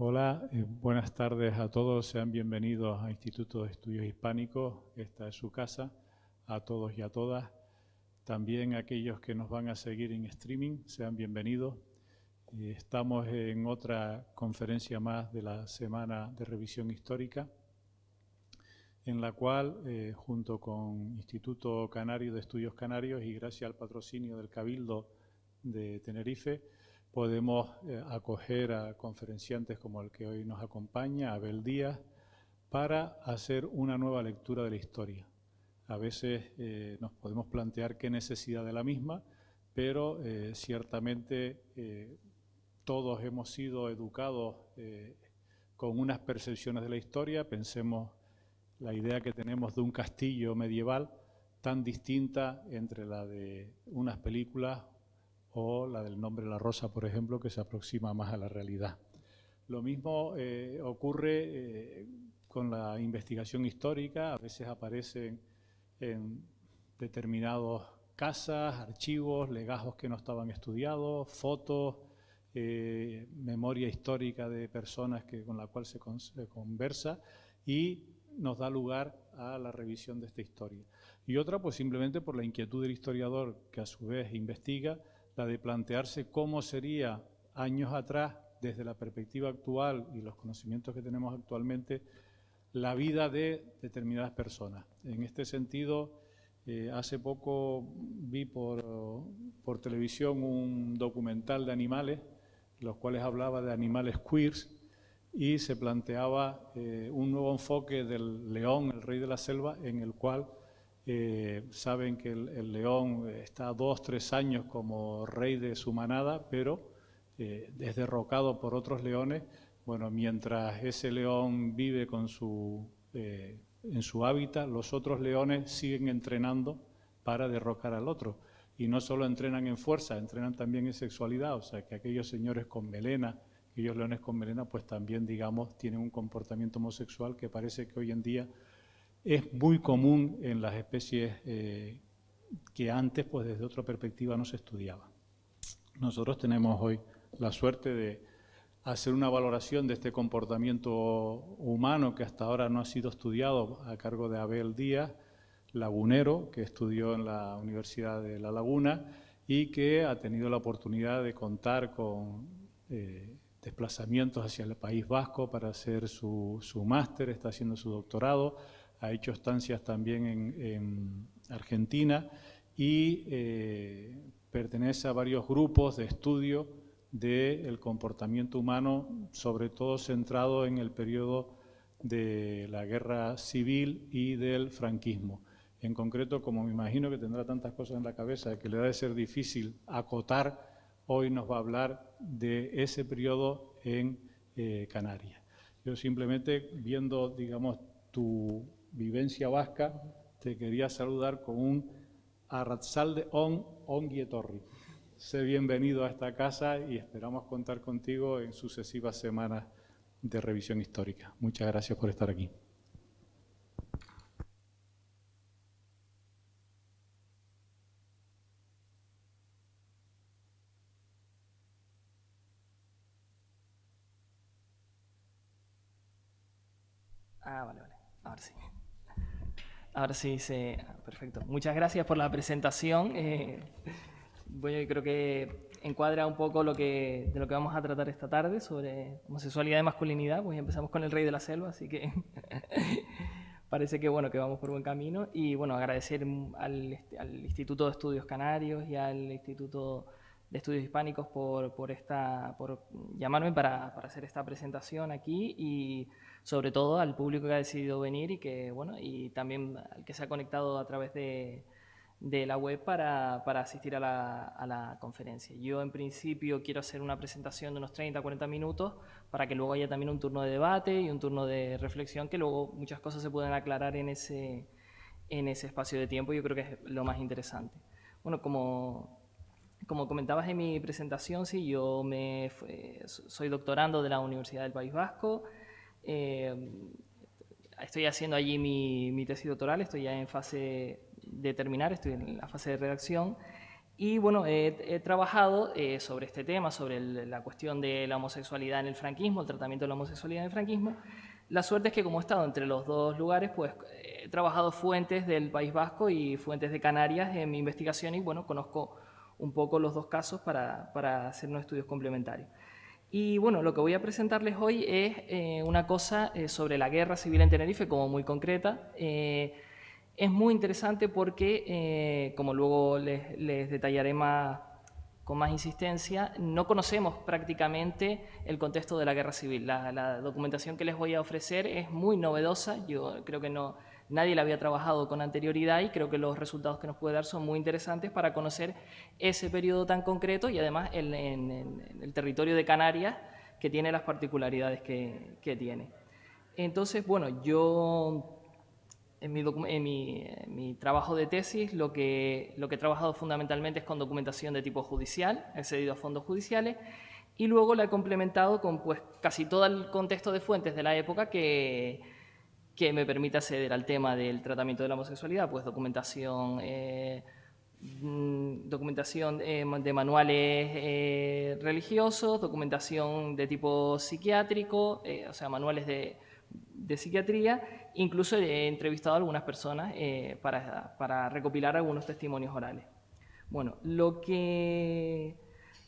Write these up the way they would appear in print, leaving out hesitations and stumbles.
Hola, buenas tardes a todos. Sean bienvenidos a Instituto de Estudios Hispánicos. Esta es su casa. A todos y a todas. También aquellos que nos van a seguir en streaming, sean bienvenidos. Estamos en otra conferencia más de la Semana de Revisión Histórica, en la cual, junto con Instituto Canario de Estudios Canarios y gracias al patrocinio del Cabildo de Tenerife, podemos acoger a conferenciantes como el que hoy nos acompaña, Abel Díaz, para hacer una nueva lectura de la historia. A veces nos podemos plantear qué necesidad de la misma, pero ciertamente todos hemos sido educados con unas percepciones de la historia. Pensemos la idea que tenemos de un castillo medieval tan distinta entre la de unas películas o la del Nombre de la Rosa, por ejemplo, que se aproxima más a la realidad. Lo mismo ocurre con la investigación histórica. A veces aparecen en determinadas casas, archivos, legajos que no estaban estudiados, fotos, memoria histórica de personas con la cual se conversa y nos da lugar a la revisión de esta historia. Y otra, pues simplemente por la inquietud del historiador, que a su vez investiga, la de plantearse cómo sería años atrás, desde la perspectiva actual y los conocimientos que tenemos actualmente, la vida de determinadas personas. En este sentido, hace poco vi por televisión un documental de animales, los cuales hablaba de animales queers, y se planteaba un nuevo enfoque del león, el rey de la selva, en el cual saben que el león está 2 o 3 años como rey de su manada, pero es derrocado por otros leones. Bueno, mientras ese león vive en su hábitat, los otros leones siguen entrenando para derrocar al otro. Y no solo entrenan en fuerza, entrenan también en sexualidad. O sea, que aquellos señores con melena, aquellos leones con melena, pues también, digamos, tienen un comportamiento homosexual que parece que hoy en día es muy común en las especies que antes, pues desde otra perspectiva, no se estudiaba. Nosotros tenemos hoy la suerte de hacer una valoración de este comportamiento humano que hasta ahora no ha sido estudiado, a cargo de Abel Díaz, lagunero, que estudió en la Universidad de La Laguna y que ha tenido la oportunidad de contar con desplazamientos hacia el País Vasco para hacer su máster, está haciendo su doctorado, ha hecho estancias también en Argentina y pertenece a varios grupos de estudio del comportamiento humano, sobre todo centrado en el periodo de la guerra civil y del franquismo. En concreto, como me imagino que tendrá tantas cosas en la cabeza que le debe ser difícil acotar, hoy nos va a hablar de ese periodo en Canarias. Yo simplemente, viendo, digamos, tu vivencia vasca, te quería saludar con un arratzalde ongi etorri. Sé bienvenido a esta casa y esperamos contar contigo en sucesivas semanas de revisión histórica. Muchas gracias por estar aquí. Vale. Ahora sí. Ahora sí, perfecto. Muchas gracias por la presentación. Bueno, yo creo que encuadra un poco de lo que vamos a tratar esta tarde sobre homosexualidad y masculinidad. Pues empezamos con el rey de la selva, así que parece que bueno que vamos por buen camino. Y bueno, agradecer al Instituto de Estudios Canarios y al Instituto de Estudios Hispánicos por llamarme para hacer esta presentación aquí, y sobre todo al público que ha decidido venir y también al que se ha conectado a través de la web para asistir a la conferencia. Yo en principio quiero hacer una presentación de unos 30-40 minutos para que luego haya también un turno de debate y un turno de reflexión, que luego muchas cosas se pueden aclarar en ese espacio de tiempo. Yo creo que es lo más interesante. Bueno, como comentabas en mi presentación, sí, yo soy doctorando de la Universidad del País Vasco. Estoy haciendo allí mi tesis doctoral, estoy ya en fase de terminar, estoy en la fase de redacción. Y bueno, he trabajado sobre este tema, sobre la cuestión de la homosexualidad en el franquismo, el tratamiento de la homosexualidad en el franquismo. La suerte es que como he estado entre los dos lugares, pues he trabajado fuentes del País Vasco y fuentes de Canarias en mi investigación y bueno, conozco un poco los dos casos para hacer unos estudios complementarios. Y bueno, lo que voy a presentarles hoy es una cosa sobre la guerra civil en Tenerife, como muy concreta. Es muy interesante porque, como luego les detallaré con más insistencia, no conocemos prácticamente el contexto de la guerra civil. La documentación que les voy a ofrecer es muy novedosa, yo creo que nadie la había trabajado con anterioridad y creo que los resultados que nos puede dar son muy interesantes para conocer ese periodo tan concreto y además en el territorio de Canarias, que tiene las particularidades que tiene. Entonces, bueno, yo en mi trabajo de tesis lo que he trabajado fundamentalmente es con documentación de tipo judicial, he accedido a fondos judiciales y luego la he complementado con pues, casi todo el contexto de fuentes de la época que me permite acceder al tema del tratamiento de la homosexualidad, pues documentación de manuales religiosos, documentación de tipo psiquiátrico, o sea, manuales de psiquiatría. Incluso he entrevistado a algunas personas para recopilar algunos testimonios orales. Bueno, lo que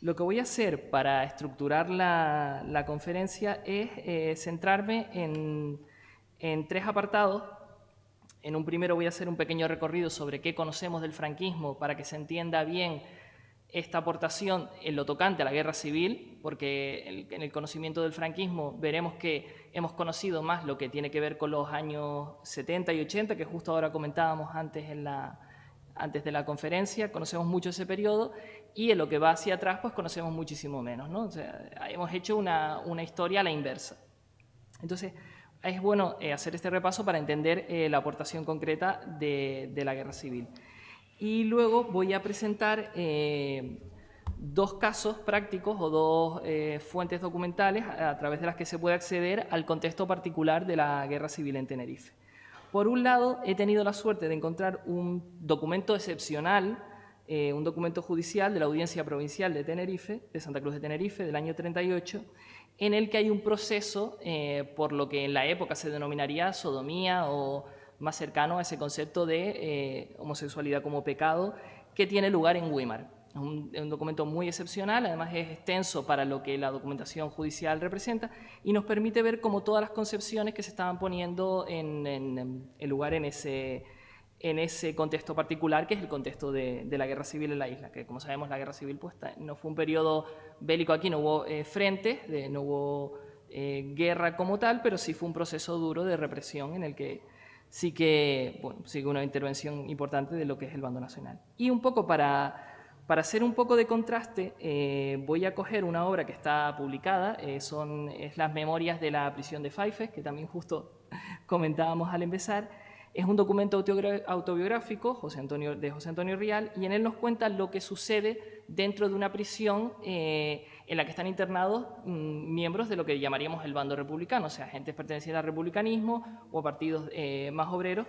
voy a hacer para estructurar la conferencia es centrarme en tres apartados. En un primero voy a hacer un pequeño recorrido sobre qué conocemos del franquismo para que se entienda bien esta aportación en lo tocante a la guerra civil, porque en el conocimiento del franquismo veremos que hemos conocido más lo que tiene que ver con los años 70 y 80, que justo ahora comentábamos antes de la conferencia, conocemos mucho ese periodo, y en lo que va hacia atrás pues conocemos muchísimo menos, ¿no? O sea, hemos hecho una historia a la inversa. Entonces, es bueno hacer este repaso para entender la aportación concreta de la guerra civil. Y luego voy a presentar dos casos prácticos o dos fuentes documentales a través de las que se puede acceder al contexto particular de la guerra civil en Tenerife. Por un lado, he tenido la suerte de encontrar un documento excepcional, un documento judicial de la Audiencia Provincial de Tenerife, de Santa Cruz de Tenerife, del año 38, en el que hay un proceso por lo que en la época se denominaría sodomía o más cercano a ese concepto de homosexualidad como pecado, que tiene lugar en Güímar. Es un documento muy excepcional, además es extenso para lo que la documentación judicial representa y nos permite ver cómo todas las concepciones que se estaban poniendo en lugar en ese contexto particular, que es el contexto de la guerra civil en la isla, que como sabemos la guerra civil pues, no fue un periodo bélico aquí, no hubo frentes, no hubo guerra como tal, pero sí fue un proceso duro de represión en el que sí que una intervención importante de lo que es el bando nacional. Y un poco para hacer un poco de contraste, voy a coger una obra que está publicada, es las memorias de la prisión de Faifes, que también justo comentábamos al empezar. Es un documento autobiográfico de José Antonio Rial, y en él nos cuenta lo que sucede dentro de una prisión en la que están internados miembros de lo que llamaríamos el bando republicano, o sea, agentes pertenecientes al republicanismo o a partidos más obreros,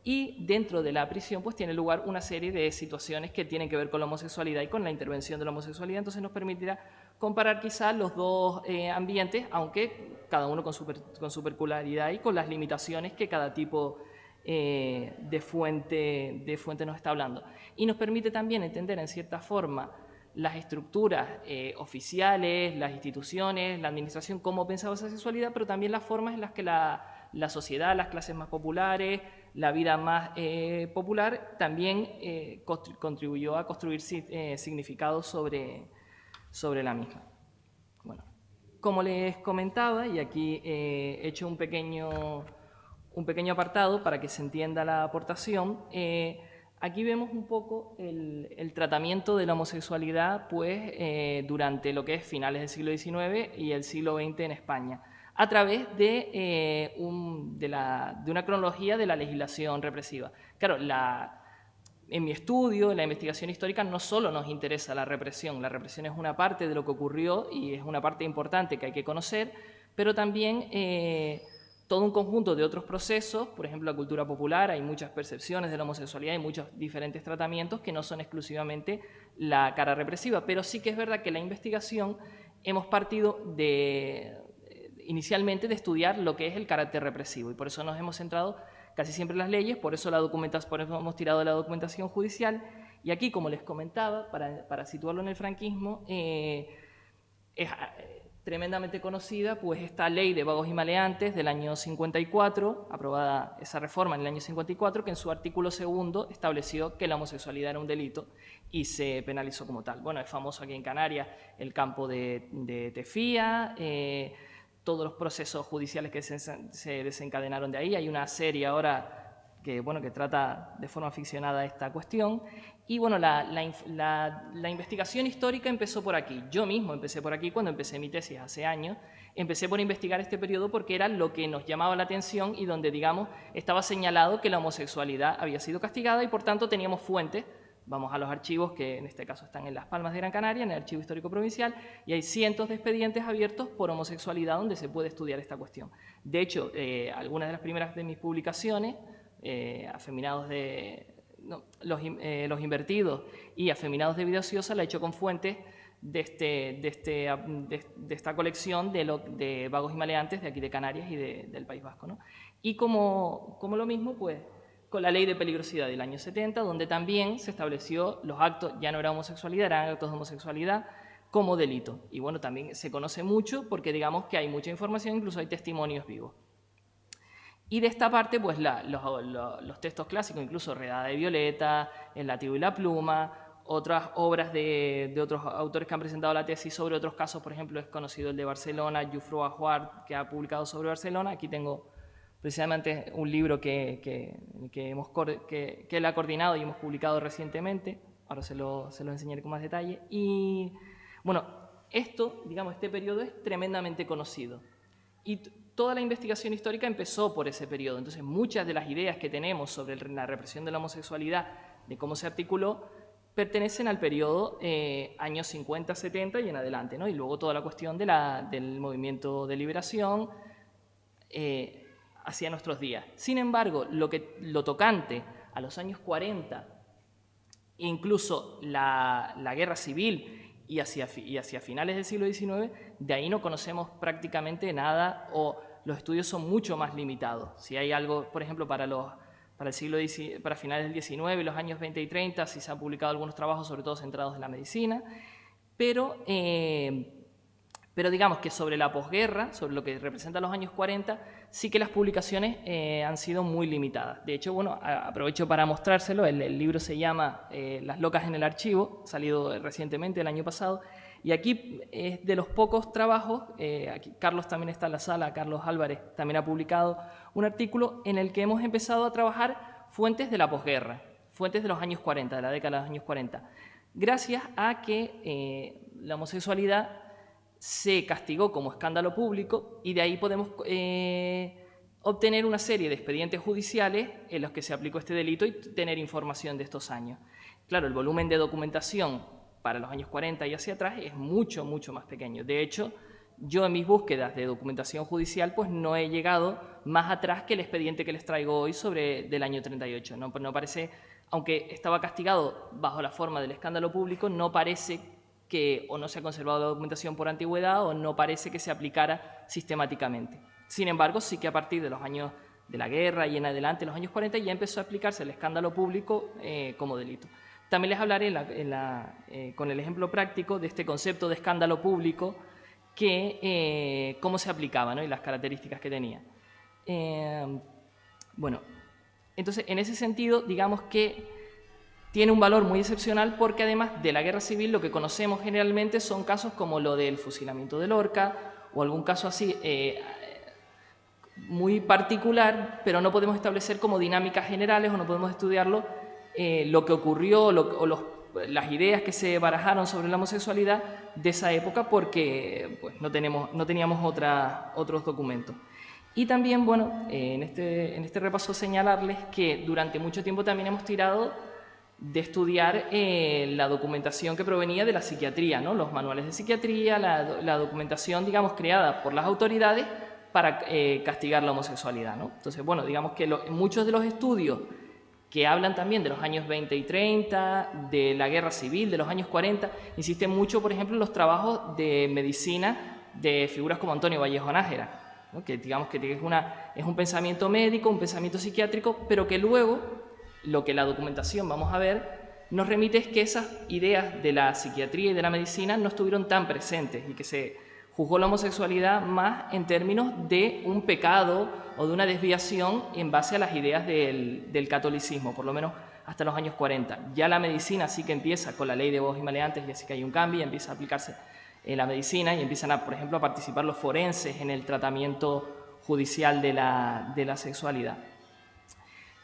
y dentro de la prisión pues tiene lugar una serie de situaciones que tienen que ver con la homosexualidad y con la intervención de la homosexualidad, entonces nos permitirá comparar quizás los dos ambientes, aunque cada uno con su peculiaridad y con las limitaciones que cada tipo de fuente nos está hablando. Y nos permite también entender en cierta forma las estructuras oficiales, las instituciones, la administración, cómo pensaba esa sexualidad, pero también las formas en las que la sociedad, las clases más populares, la vida más popular, también contribuyó a construir significados sobre la misma. Bueno, como les comentaba, y aquí he hecho un pequeño apartado para que se entienda la aportación, aquí vemos un poco el tratamiento de la homosexualidad pues, durante lo que es finales del siglo XIX y el siglo XX en España, a través de una cronología de la legislación represiva. Claro, en mi estudio, en la investigación histórica, no solo nos interesa la represión es una parte de lo que ocurrió y es una parte importante que hay que conocer, pero también todo un conjunto de otros procesos, por ejemplo, la cultura popular, hay muchas percepciones de la homosexualidad y muchos diferentes tratamientos que no son exclusivamente la cara represiva, pero sí que es verdad que la investigación hemos partido inicialmente de estudiar lo que es el carácter represivo y por eso nos hemos centrado casi siempre en las leyes, por eso hemos tirado de la documentación judicial y aquí, como les comentaba, para situarlo en el franquismo, es tremendamente conocida pues esta ley de vagos y maleantes del año 54, aprobada esa reforma en el año 54, que en su artículo 2 estableció que la homosexualidad era un delito y se penalizó como tal. Bueno, es famoso aquí en Canarias el campo de Tefía, todos los procesos judiciales que se desencadenaron de ahí. Hay una serie ahora que trata de forma ficcionada esta cuestión. Y bueno, la investigación histórica empezó por aquí. Yo mismo empecé por aquí cuando empecé mi tesis hace años. Empecé por investigar este periodo porque era lo que nos llamaba la atención y donde, digamos, estaba señalado que la homosexualidad había sido castigada y por tanto teníamos fuentes. Vamos a los archivos que en este caso están en Las Palmas de Gran Canaria, en el Archivo Histórico Provincial, y hay cientos de expedientes abiertos por homosexualidad donde se puede estudiar esta cuestión. De hecho, algunas de las primeras de mis publicaciones, Afeminados los invertidos y Afeminados de vida ociosa, la he hecho con fuentes de esta colección de vagos y maleantes de aquí de Canarias y del País Vasco, ¿no? Y como lo mismo, pues, con la ley de peligrosidad del año 70, donde también se estableció los actos, ya no era homosexualidad, eran actos de homosexualidad como delito. Y bueno, también se conoce mucho porque digamos que hay mucha información, incluso hay testimonios vivos. Y de esta parte, pues los textos clásicos, incluso Redada de Violeta, El látigo y la pluma, otras obras de otros autores que han presentado la tesis sobre otros casos, por ejemplo, es conocido el de Barcelona, Jufrou Ajuar, que ha publicado sobre Barcelona. Aquí tengo precisamente un libro que él ha coordinado y hemos publicado recientemente. Ahora se lo enseñaré con más detalle. Y bueno, este periodo es tremendamente conocido. Y toda la investigación histórica empezó por ese periodo. Entonces, muchas de las ideas que tenemos sobre la represión de la homosexualidad, de cómo se articuló, pertenecen al periodo años 50, 70 y en adelante, ¿no? Y luego toda la cuestión del movimiento de liberación hacia nuestros días. Sin embargo, lo tocante a los años 40, incluso la guerra civil y hacia finales del siglo XIX, de ahí no conocemos prácticamente nada o los estudios son mucho más limitados. Si hay algo, por ejemplo, para finales del XIX, los años 20 y 30, sí se han publicado algunos trabajos, sobre todo centrados en la medicina, pero digamos que sobre la posguerra, sobre lo que representa los años 40, sí que las publicaciones han sido muy limitadas. De hecho, bueno, aprovecho para mostrárselo. El libro se llama Las locas en el archivo, salido recientemente, el año pasado, y aquí es de los pocos trabajos, aquí Carlos también está en la sala, Carlos Álvarez también ha publicado un artículo en el que hemos empezado a trabajar fuentes de la posguerra, fuentes de los años 40, de la década de los años 40, gracias a que la homosexualidad se castigó como escándalo público y de ahí podemos obtener una serie de expedientes judiciales en los que se aplicó este delito y tener información de estos años. Claro, el volumen de documentación para los años 40 y hacia atrás es mucho, mucho más pequeño. De hecho, yo en mis búsquedas de documentación judicial pues no he llegado más atrás que el expediente que les traigo hoy del año 38. No parece, aunque estaba castigado bajo la forma del escándalo público, no parece que o no se ha conservado la documentación por antigüedad o no parece que se aplicara sistemáticamente. Sin embargo, sí que a partir de los años de la guerra y en adelante, los años 40, ya empezó a aplicarse el escándalo público como delito. También les hablaré con el ejemplo práctico de este concepto de escándalo público, cómo se aplicaba, ¿no? Y las características que tenía. Bueno, entonces, en ese sentido, digamos que tiene un valor muy excepcional porque además de la guerra civil lo que conocemos generalmente son casos como lo del fusilamiento de Lorca o algún caso así muy particular, pero no podemos establecer como dinámicas generales o no podemos estudiarlo lo que ocurrió las ideas que se barajaron sobre la homosexualidad de esa época porque pues, no teníamos otros documentos. Y también, bueno, en este repaso señalarles que durante mucho tiempo también hemos tirado de estudiar la documentación que provenía de la psiquiatría, ¿no? Los manuales de psiquiatría, la documentación, digamos, creada por las autoridades para castigar la homosexualidad, ¿no? Entonces, bueno, digamos que muchos de los estudios que hablan también de los años 20 y 30, de la guerra civil, de los años 40, insisten mucho, por ejemplo, en los trabajos de medicina de figuras como Antonio Vallejo Nájera, ¿no? Que digamos que es un pensamiento médico, un pensamiento psiquiátrico, pero que luego, lo que la documentación vamos a ver, nos remite es que esas ideas de la psiquiatría y de la medicina no estuvieron tan presentes y que se juzgó la homosexualidad más en términos de un pecado o de una desviación en base a las ideas del catolicismo, por lo menos hasta los años 40. Ya la medicina sí que empieza con la ley de bodos y maleantes, y así que hay un cambio y empieza a aplicarse la medicina y empiezan, por ejemplo, a participar los forenses en el tratamiento judicial de la sexualidad.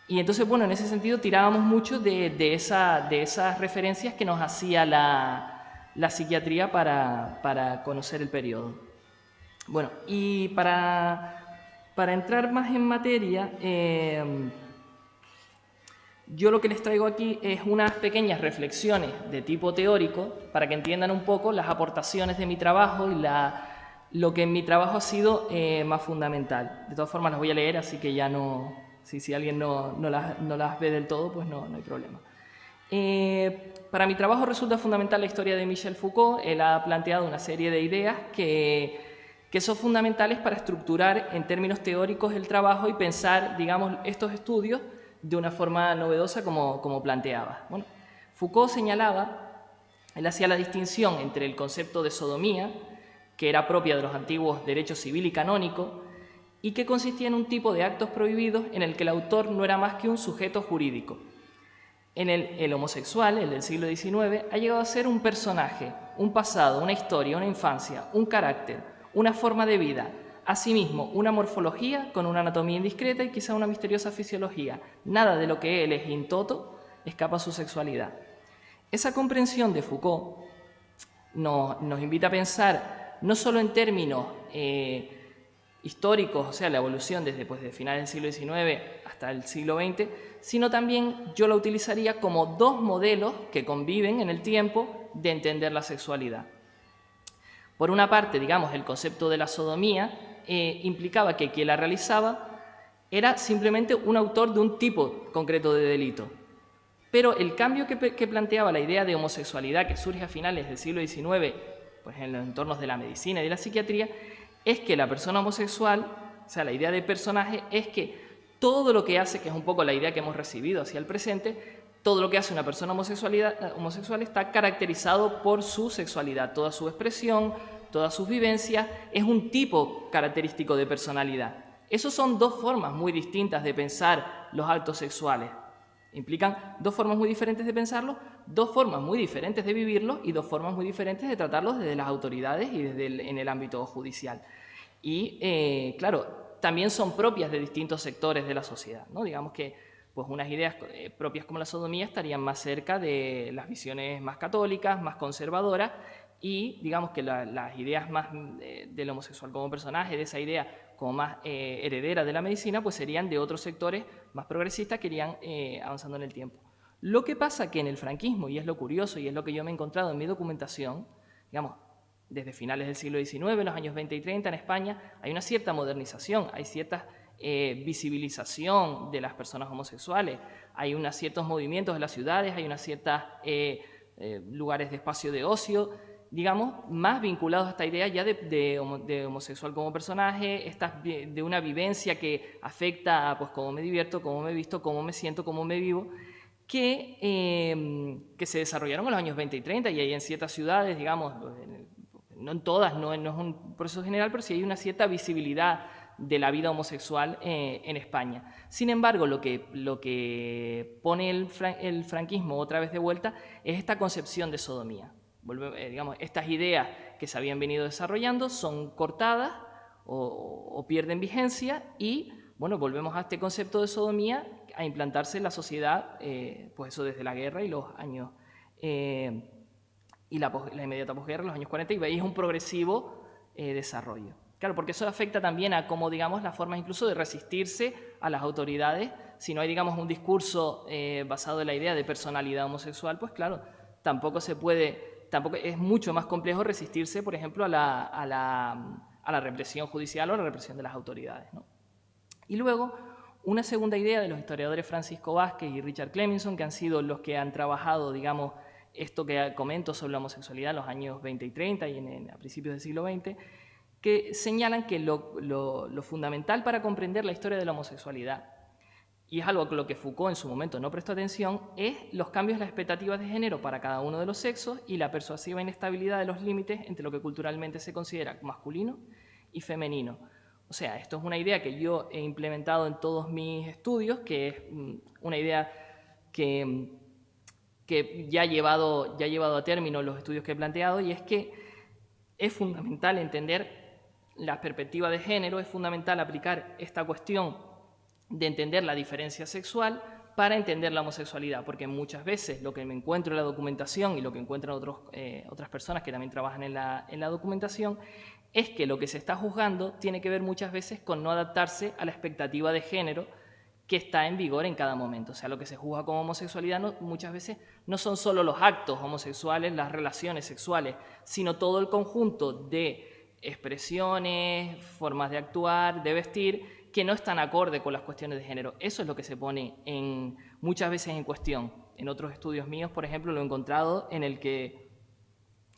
Y entonces, bueno, en ese sentido tirábamos mucho de esas referencias que nos hacía la psiquiatría para conocer el periodo. Bueno, y para entrar más en materia, yo lo que les traigo aquí es unas pequeñas reflexiones de tipo teórico para que entiendan un poco las aportaciones de mi trabajo y lo que en mi trabajo ha sido más fundamental. De todas formas las voy a leer, así que ya no... Si alguien no las ve del todo, pues no hay problema. Para mi trabajo resulta fundamental la historia de Michel Foucault. Él ha planteado una serie de ideas que son fundamentales para estructurar en términos teóricos el trabajo y pensar, digamos, estos estudios de una forma novedosa como planteaba. Bueno, Foucault señalaba, él hacía la distinción entre el concepto de sodomía, que era propia de los antiguos derechos civil y canónico, y que consistía en un tipo de actos prohibidos en el que el autor no era más que un sujeto jurídico. El homosexual, el del siglo XIX, ha llegado a ser un personaje, un pasado, una historia, una infancia, un carácter, una forma de vida, asimismo una morfología con una anatomía indiscreta y quizá una misteriosa fisiología. Nada de lo que él es in toto escapa a su sexualidad. Esa comprensión de Foucault nos invita a pensar no solo en términos históricos, o sea, la evolución desde finales del siglo XIX hasta el siglo XX, sino también yo la utilizaría como dos modelos que conviven en el tiempo de entender la sexualidad. Por una parte, digamos, el concepto de la sodomía implicaba que quien la realizaba era simplemente un autor de un tipo concreto de delito. Pero el cambio que planteaba la idea de homosexualidad que surge a finales del siglo XIX, pues en los entornos de la medicina y de la psiquiatría, es que la persona homosexual, o sea, la idea de personaje, es que todo lo que hace, que es un poco la idea que hemos recibido hacia el presente, todo lo que hace una persona homosexual está caracterizado por su sexualidad, toda su expresión, todas sus vivencias, es un tipo característico de personalidad. Esas son dos formas muy distintas de pensar los actos sexuales. Implican dos formas muy diferentes de pensarlos, dos formas muy diferentes de vivirlos y dos formas muy diferentes de tratarlos desde las autoridades y en el ámbito judicial. Y, claro, también son propias de distintos sectores de la sociedad, ¿no? Digamos que pues, unas ideas propias como la sodomía estarían más cerca de las visiones más católicas, más conservadoras, y digamos que las ideas más del homosexual como personaje, de esa idea como más heredera de la medicina, pues serían de otros sectores más progresistas que irían avanzando en el tiempo. Lo que pasa que en el franquismo, y es lo curioso y es lo que yo me he encontrado en mi documentación, digamos, desde finales del siglo XIX, en los años 20 y 30 en España, hay una cierta modernización, hay cierta visibilización de las personas homosexuales, hay unos ciertos movimientos en las ciudades, hay unas ciertas lugares de espacio de ocio, digamos, más vinculados a esta idea ya de homosexual como personaje, de una vivencia que afecta a pues, cómo me divierto, cómo me visto, cómo me siento, cómo me vivo, que se desarrollaron en los años 20 y 30 y hay en ciertas ciudades, digamos, no en todas, no es un proceso general, pero sí hay una cierta visibilidad de la vida homosexual en España. Sin embargo, lo que pone el franquismo otra vez de vuelta es esta concepción de sodomía. Digamos, estas ideas que se habían venido desarrollando son cortadas o pierden vigencia y, bueno, volvemos a este concepto de sodomía a implantarse en la sociedad, pues eso desde la guerra y los años, y la inmediata posguerra, los años 40, y veis un progresivo desarrollo. Claro, porque eso afecta también a cómo, digamos, las formas incluso de resistirse a las autoridades. Si no hay, digamos, un discurso basado en la idea de personalidad homosexual, pues claro, tampoco es mucho más complejo resistirse, por ejemplo, a a la represión judicial o a la represión de las autoridades, ¿no? Y luego, una segunda idea de los historiadores Francisco Vázquez y Richard Clemenson, que han sido los que han trabajado, digamos, esto que comento sobre la homosexualidad en los años 20 y 30 y a principios del siglo XX, que señalan que lo fundamental para comprender la historia de la homosexualidad, y es algo a lo que Foucault en su momento no prestó atención, es los cambios en las expectativas de género para cada uno de los sexos y la persuasiva inestabilidad de los límites entre lo que culturalmente se considera masculino y femenino. O sea, esto es una idea que yo he implementado en todos mis estudios, que es una idea que ya ha llevado a término los estudios que he planteado, y es que es fundamental entender la perspectiva de género, es fundamental aplicar esta cuestión de entender la diferencia sexual para entender la homosexualidad, porque muchas veces lo que me encuentro en la documentación y lo que encuentran otras personas que también trabajan en la documentación es que lo que se está juzgando tiene que ver muchas veces con no adaptarse a la expectativa de género que está en vigor en cada momento. O sea, lo que se juzga como homosexualidad muchas veces no son solo los actos homosexuales, las relaciones sexuales, sino todo el conjunto de expresiones, formas de actuar, de vestir, que no están acorde con las cuestiones de género. Eso es lo que se pone muchas veces en cuestión. En otros estudios míos, por ejemplo, lo he encontrado en el que,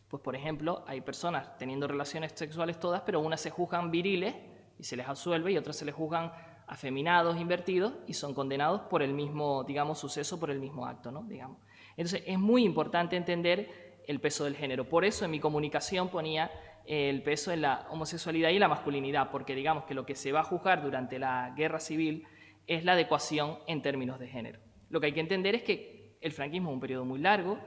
pues por ejemplo, hay personas teniendo relaciones sexuales todas, pero unas se juzgan viriles y se les absuelve y otras se les juzgan afeminados, invertidos y son condenados por el mismo, digamos, suceso, por el mismo acto, ¿no? Digamos. Entonces, es muy importante entender el peso del género. Por eso en mi comunicación ponía el peso en la homosexualidad y la masculinidad, porque digamos que lo que se va a juzgar durante la guerra civil es la adecuación en términos de género. Lo que hay que entender es que el franquismo es un periodo muy largo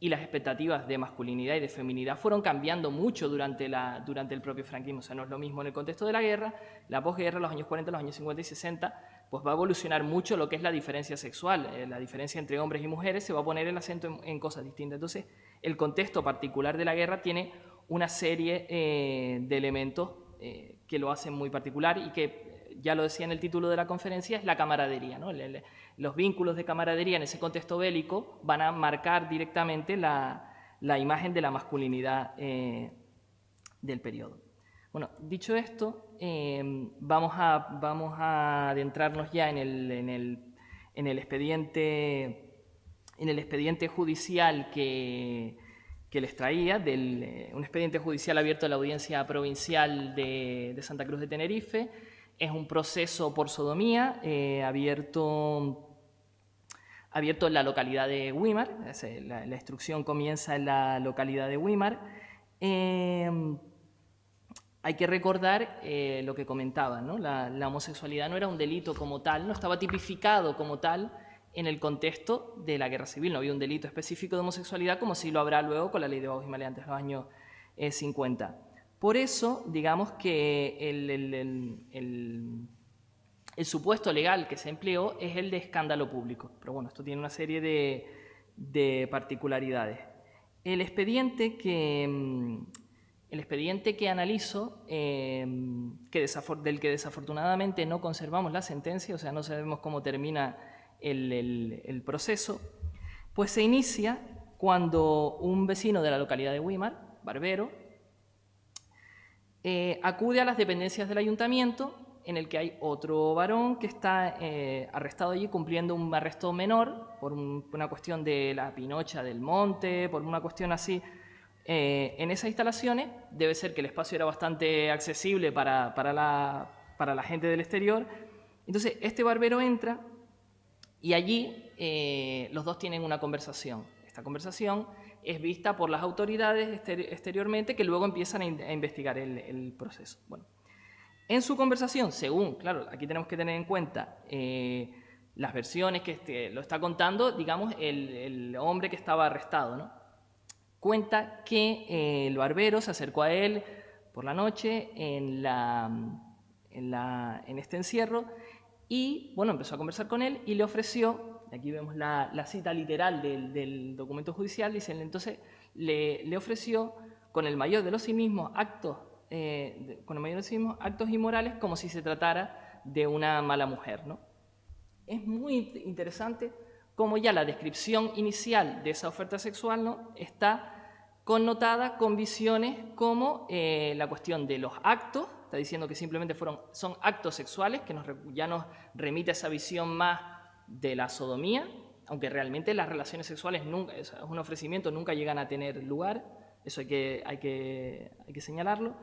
y las expectativas de masculinidad y de feminidad fueron cambiando mucho durante el propio franquismo. O sea, no es lo mismo en el contexto de la guerra, la posguerra, los años 40, los años 50 y 60, pues va a evolucionar mucho lo que es la diferencia sexual. La diferencia entre hombres y mujeres se va a poner el acento en cosas distintas. Entonces, el contexto particular de la guerra tiene una serie de elementos que lo hacen muy particular y que, ya lo decía en el título de la conferencia, es la camaradería, ¿no? Los vínculos de camaradería en ese contexto bélico van a marcar directamente la imagen de la masculinidad del periodo. Bueno, dicho esto, vamos a adentrarnos ya en el expediente judicial que les traía, un expediente judicial abierto a la Audiencia Provincial de Santa Cruz de Tenerife. Es un proceso por sodomía abierto en la localidad de Güímar. La instrucción comienza en la localidad de Güímar. Hay que recordar lo que comentaba, ¿no? La homosexualidad no era un delito como tal, no estaba tipificado como tal en el contexto de la guerra civil. No había un delito específico de homosexualidad como sí lo habrá luego con la ley de bautismo y maleantes de los años 50. Por eso, digamos que el supuesto legal que se empleó es el de escándalo público. Pero bueno, esto tiene una serie de particularidades. El expediente que analizo, del que desafortunadamente no conservamos la sentencia, o sea, no sabemos cómo termina el proceso, pues se inicia cuando un vecino de la localidad de Güímar, barbero, acude a las dependencias del ayuntamiento, en el que hay otro varón que está arrestado allí cumpliendo un arresto menor por una cuestión de la pinocha del monte, por una cuestión así. En esas instalaciones debe ser que el espacio era bastante accesible para la gente del exterior. Entonces este barbero entra y allí los dos tienen una conversación. Esta conversación es vista por las autoridades exteriormente, que luego empiezan a investigar el proceso. Bueno, en su conversación, según, claro, aquí tenemos que tener en cuenta las versiones que lo está contando, digamos, el hombre que estaba arrestado, ¿no? Cuenta que el barbero se acercó a él por la noche en este encierro y, bueno, empezó a conversar con él y le ofreció, aquí vemos la cita literal del documento judicial, dice, entonces le ofreció con el mayor de los cinismos actos inmorales como si se tratara de una mala mujer, ¿no? Es muy interesante cómo ya la descripción inicial de esa oferta sexual, ¿no?, está connotada con visiones como la cuestión de los actos, está diciendo que simplemente son actos sexuales, que ya nos remite a esa visión más de la sodomía, aunque realmente las relaciones sexuales nunca, es un ofrecimiento, nunca llegan a tener lugar, eso hay que señalarlo.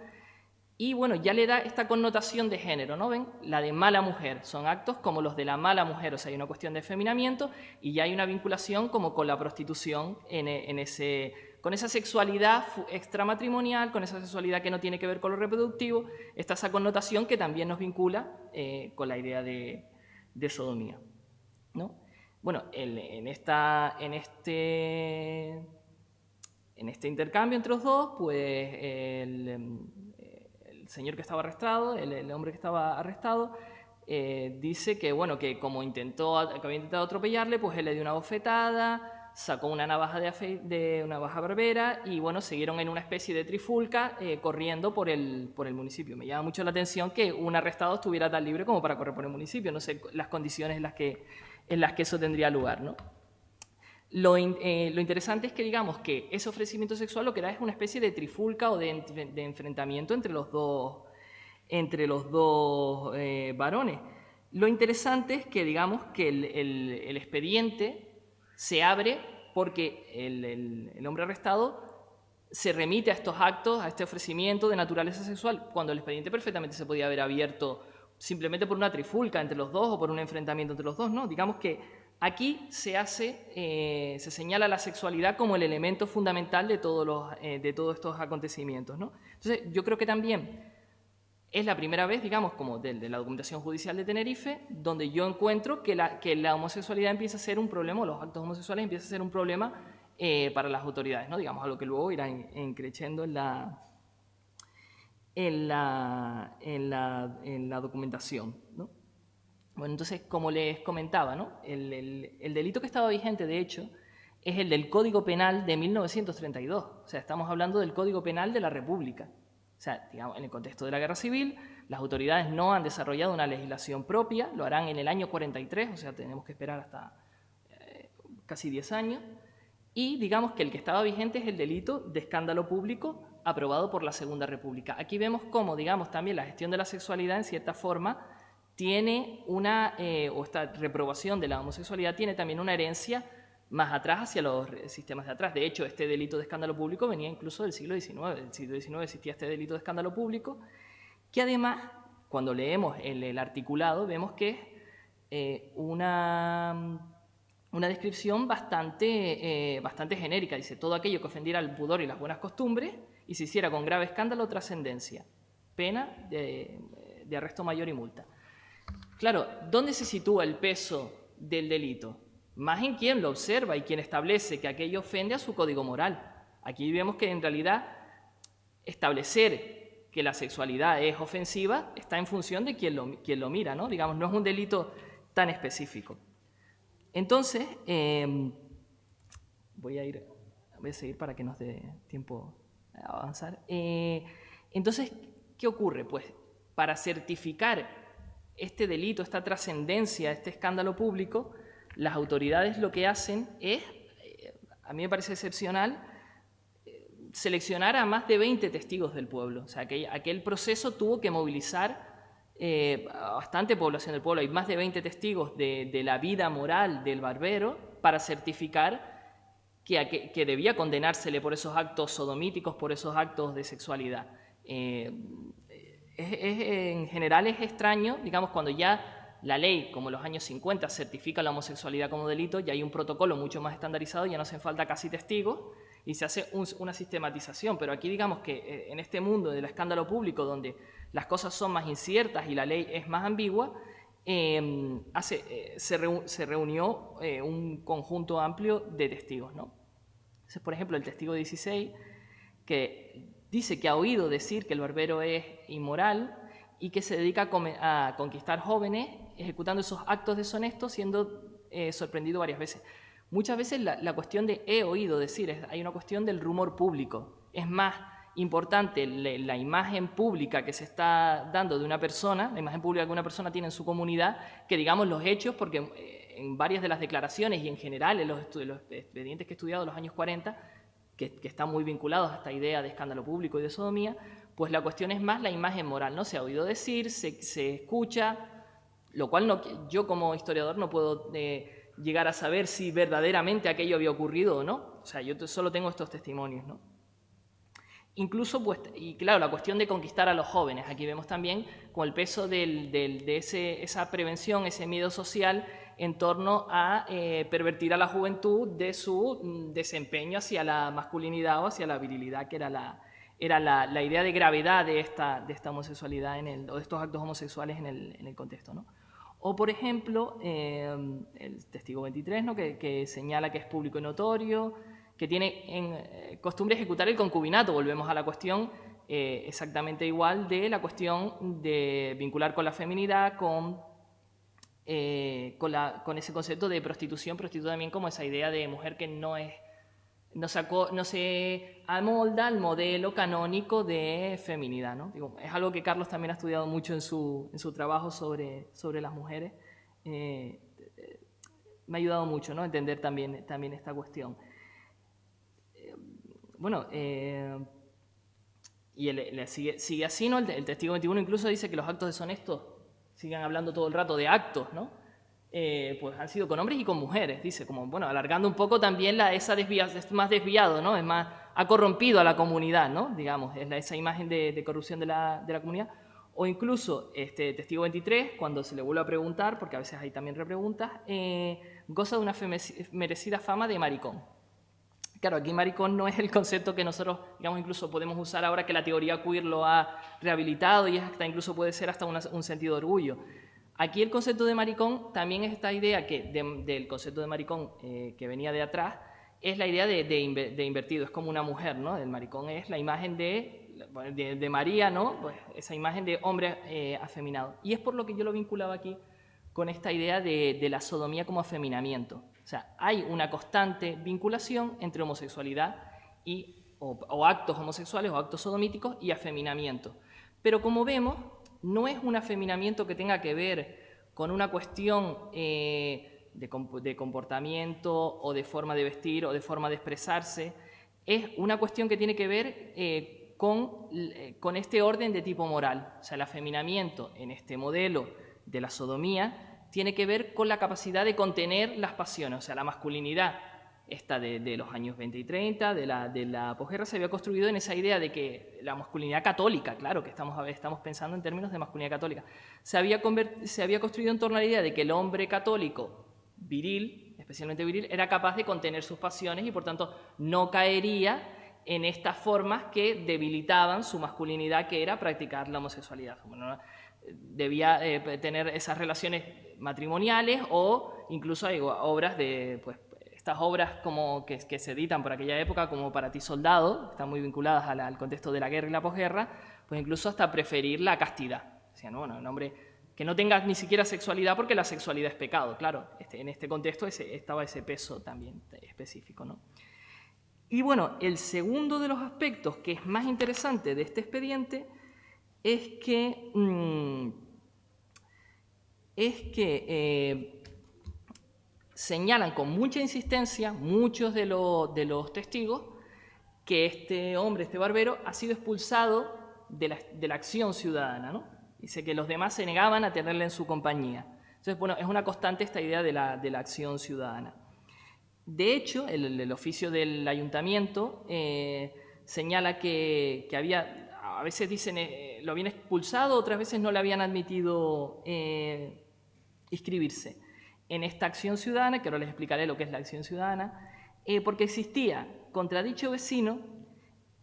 Y bueno, ya le da esta connotación de género, ¿no ven? La de mala mujer, son actos como los de la mala mujer, o sea, hay una cuestión de efeminamiento y ya hay una vinculación como con la prostitución con esa sexualidad extramatrimonial, con esa sexualidad que no tiene que ver con lo reproductivo, está esa connotación que también nos vincula con la idea de sodomía, ¿no? Bueno, en este intercambio entre los dos, pues el señor que estaba arrestado, el hombre que estaba arrestado, dice que, bueno, que como había intentado atropellarle, pues él le dio una bofetada, sacó una navaja de una navaja barbera y, bueno, siguieron en una especie de trifulca corriendo por el municipio. Me llama mucho la atención que un arrestado estuviera tan libre como para correr por el municipio. No sé las condiciones en las que eso tendría lugar, ¿no? Lo interesante es que, digamos, que ese ofrecimiento sexual lo que da es una especie de trifulca o de enfrentamiento entre los dos varones. Lo interesante es que, digamos, que el expediente se abre porque el hombre arrestado se remite a estos actos, a este ofrecimiento de naturaleza sexual, cuando el expediente perfectamente se podía haber abierto simplemente por una trifulca entre los dos o por un enfrentamiento entre los dos, ¿no? Digamos que aquí se señala la sexualidad como el elemento fundamental de todos estos acontecimientos, ¿no? Entonces, yo creo que también es la primera vez, digamos, como de la documentación judicial de Tenerife, donde yo encuentro que la homosexualidad empieza a ser un problema, o los actos homosexuales empiezan a ser un problema para las autoridades, ¿no? Digamos, a lo que luego irá creciendo en la documentación, ¿no? Bueno, entonces, como les comentaba, ¿no? El delito que estaba vigente, de hecho, es el del Código Penal de 1932. O sea, estamos hablando del Código Penal de la República. O sea, digamos, en el contexto de la Guerra Civil, las autoridades no han desarrollado una legislación propia, lo harán en el año 43, o sea, tenemos que esperar hasta casi 10 años. Y digamos que el que estaba vigente es el delito de escándalo público aprobado por la Segunda República. Aquí vemos cómo, digamos, también la gestión de la sexualidad, en cierta forma, tiene o esta reprobación de la homosexualidad tiene también una herencia más atrás hacia los sistemas de atrás. De hecho, este delito de escándalo público venía incluso del siglo XIX. Del siglo XIX existía este delito de escándalo público, que además, cuando leemos el articulado, vemos que es una descripción bastante genérica. Dice, todo aquello que ofendiera el pudor y las buenas costumbres y se hiciera con grave escándalo o trascendencia. Pena de arresto mayor y multa. Claro, ¿dónde se sitúa el peso del delito? Más en quien lo observa y quien establece que aquello ofende a su código moral. Aquí vemos que en realidad establecer que la sexualidad es ofensiva está en función de quien lo mira, ¿no? Digamos, no es un delito tan específico. Entonces, voy a seguir para que nos dé tiempo a avanzar. Entonces, ¿qué ocurre? Pues para certificar este delito, esta trascendencia, este escándalo público, las autoridades lo que hacen es, a mí me parece excepcional, seleccionar a más de 20 testigos del pueblo. O sea, aquel proceso tuvo que movilizar a bastante población del pueblo. Hay más de 20 testigos de la vida moral del barbero para certificar que debía condenársele por esos actos sodomíticos, por esos actos de sexualidad. En general es extraño, digamos, cuando ya la ley, como en los años 50, certifica la homosexualidad como delito, ya hay un protocolo mucho más estandarizado, ya no hacen falta casi testigos y se hace una sistematización. Pero aquí, digamos que en este mundo del escándalo público, donde las cosas son más inciertas y la ley es más ambigua, se reunió un conjunto amplio de testigos, ¿no? Entonces, por ejemplo, el testigo 16, que dice que ha oído decir que el barbero es inmoral y que se dedica a conquistar jóvenes ejecutando esos actos deshonestos, siendo sorprendido varias veces. Muchas veces la cuestión de he oído decir, hay una cuestión del rumor público. Es más importante la imagen pública que se está dando de una persona, la imagen pública que una persona tiene en su comunidad, que digamos los hechos, porque en varias de las declaraciones y en general en los expedientes que he estudiado en los años 40, que están muy vinculados a esta idea de escándalo público y de sodomía, pues la cuestión es más la imagen moral, ¿no? Se ha oído decir, se escucha, lo cual yo como historiador no puedo llegar a saber si verdaderamente aquello había ocurrido o no. O sea, yo solo tengo estos testimonios, ¿no? Incluso, pues, y claro, la cuestión de conquistar a los jóvenes. Aquí vemos también con el peso de esa prevención, ese miedo social en torno a pervertir a la juventud de su desempeño hacia la masculinidad o hacia la virilidad, que era la idea de gravedad de esta homosexualidad o de estos actos homosexuales en el contexto, ¿no? O, por ejemplo, el testigo 23, ¿no? que señala que es público y notorio, que tiene en costumbre ejecutar el concubinato. Volvemos a la cuestión exactamente igual de la cuestión de vincular con la feminidad, con ese concepto de prostitución también como esa idea de mujer que no se amolda al modelo canónico de feminidad, ¿no? Digo, es algo que Carlos también ha estudiado mucho en su trabajo sobre las mujeres. Me ha ayudado mucho, ¿no? A entender también esta cuestión. Bueno, y sigue así, ¿no? El testigo 21 incluso dice que los actos deshonestos, sigan hablando todo el rato de actos, ¿no? Pues han sido con hombres y con mujeres, dice, como, bueno, alargando un poco también es más desviado, ¿no? Ha corrompido a la comunidad, ¿no? Digamos, es esa imagen de corrupción de la comunidad. O incluso, testigo 23, cuando se le vuelve a preguntar, porque a veces hay también repreguntas, goza de una merecida fama de maricón. Claro, aquí maricón no es el concepto que nosotros, digamos, incluso podemos usar ahora que la teoría queer lo ha rehabilitado y incluso puede ser hasta un sentido de orgullo. Aquí el concepto de maricón también es esta idea del concepto de maricón que venía de atrás, es la idea de invertido, es como una mujer, ¿no? El maricón es la imagen de María, ¿no? Pues esa imagen de hombre afeminado. Y es por lo que yo lo vinculaba aquí con esta idea de la sodomía como afeminamiento. O sea, hay una constante vinculación entre homosexualidad o actos homosexuales o actos sodomíticos y afeminamiento. Pero como vemos, no es un afeminamiento que tenga que ver con una cuestión de comportamiento o de forma de vestir o de forma de expresarse. Es una cuestión que tiene que ver con este orden de tipo moral. O sea, el afeminamiento en este modelo de la sodomía tiene que ver con la capacidad de contener las pasiones, o sea, la masculinidad esta de los años 20 y 30, de la posguerra, se había construido en esa idea de que la masculinidad católica, claro, que estamos pensando en términos de masculinidad católica, se había construido en torno a la idea de que el hombre católico viril, especialmente viril, era capaz de contener sus pasiones y por tanto no caería en estas formas que debilitaban su masculinidad, que era practicar la homosexualidad. Bueno, debía tener esas relaciones matrimoniales o incluso hay obras estas obras como que se editan por aquella época como Para ti soldado, están muy vinculadas al contexto de la guerra y la posguerra, pues incluso hasta preferir la castidad. O sea, ¿no? Bueno, un hombre que no tenga ni siquiera sexualidad porque la sexualidad es pecado, claro, en este contexto estaba ese peso también específico, ¿no? Y bueno, el segundo de los aspectos que es más interesante de este expediente es que señalan con mucha insistencia muchos de los testigos que este hombre, este barbero, ha sido expulsado de la acción ciudadana, ¿no? Dice que los demás se negaban a tenerle en su compañía. Entonces, bueno, es una constante esta idea de la acción ciudadana. De hecho, el oficio del ayuntamiento señala que había... A veces dicen lo habían expulsado, otras veces no le habían admitido inscribirse en esta acción ciudadana, que ahora les explicaré lo que es la acción ciudadana, porque existía contra dicho vecino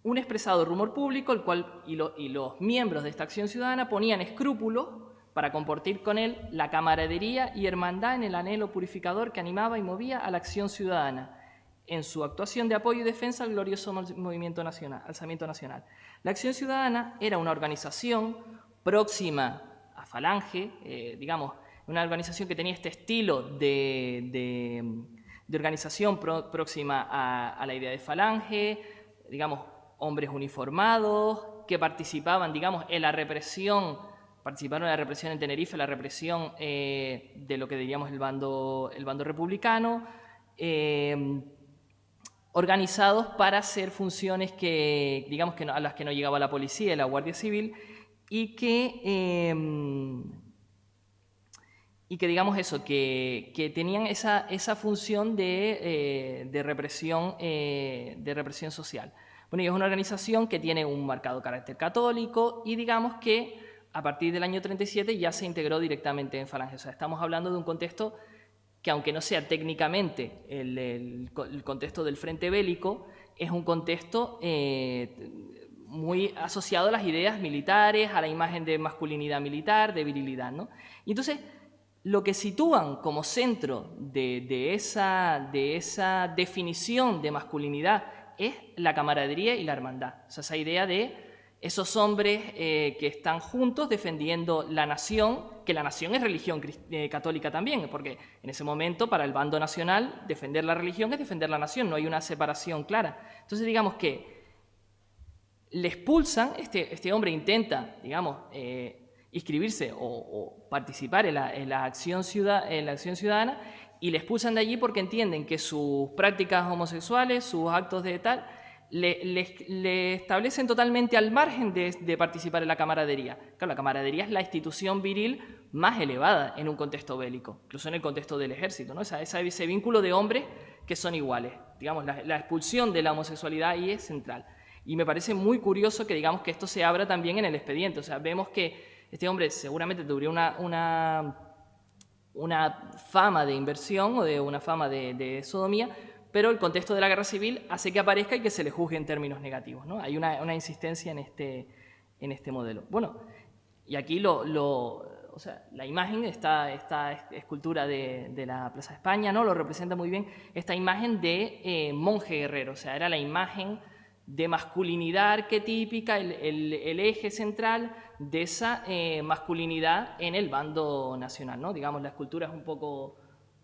un expresado rumor público, el cual y los miembros de esta acción ciudadana ponían escrúpulos para compartir con él la camaradería y hermandad en el anhelo purificador que animaba y movía a la acción ciudadana en su actuación de apoyo y defensa al glorioso movimiento nacional, alzamiento nacional. La Acción Ciudadana era una organización próxima a Falange, digamos, una organización que tenía este estilo de organización próxima a la idea de Falange, digamos, hombres uniformados que participaban, digamos, en la represión, participaron en la represión en Tenerife, la represión de lo que diríamos el bando republicano, organizados para hacer funciones que, digamos, a las que no llegaba la policía y la Guardia Civil, y que digamos eso, que tenían esa función de represión social. Bueno, y es una organización que tiene un marcado carácter católico y digamos que a partir del año 37 ya se integró directamente en Falange. O sea, estamos hablando de un contexto que, aunque no sea técnicamente el contexto del frente bélico, es un contexto muy asociado a las ideas militares, a la imagen de masculinidad militar, de virilidad, ¿no? Y entonces, lo que sitúan como centro de esa definición de masculinidad es la camaradería y la hermandad. O sea, esa idea de esos hombres que están juntos defendiendo la nación, que la nación es religión católica también, porque en ese momento para el bando nacional defender la religión es defender la nación, no hay una separación clara. Entonces digamos que le expulsan, este hombre intenta, digamos, inscribirse o participar en la acción ciudadana, y le expulsan de allí porque entienden que sus prácticas homosexuales, sus actos de tal, le establecen totalmente al margen de participar en la camaradería. Claro, la camaradería es la institución viril más elevada en un contexto bélico, incluso en el contexto del ejército, ¿no? Ese vínculo de hombres que son iguales. Digamos, la expulsión de la homosexualidad ahí es central. Y me parece muy curioso que, digamos, que esto se abra también en el expediente. O sea, vemos que este hombre seguramente tendría una fama de inversión o de una fama de sodomía, pero el contexto de la guerra civil hace que aparezca y que se le juzgue en términos negativos, ¿no? Hay una insistencia en este modelo. Bueno, y aquí o sea, la imagen, esta escultura de la Plaza de España, ¿no? Lo representa muy bien, esta imagen de monje guerrero. O sea, era la imagen de masculinidad arquetípica, el eje central de esa masculinidad en el bando nacional, ¿no? Digamos, la escultura es un poco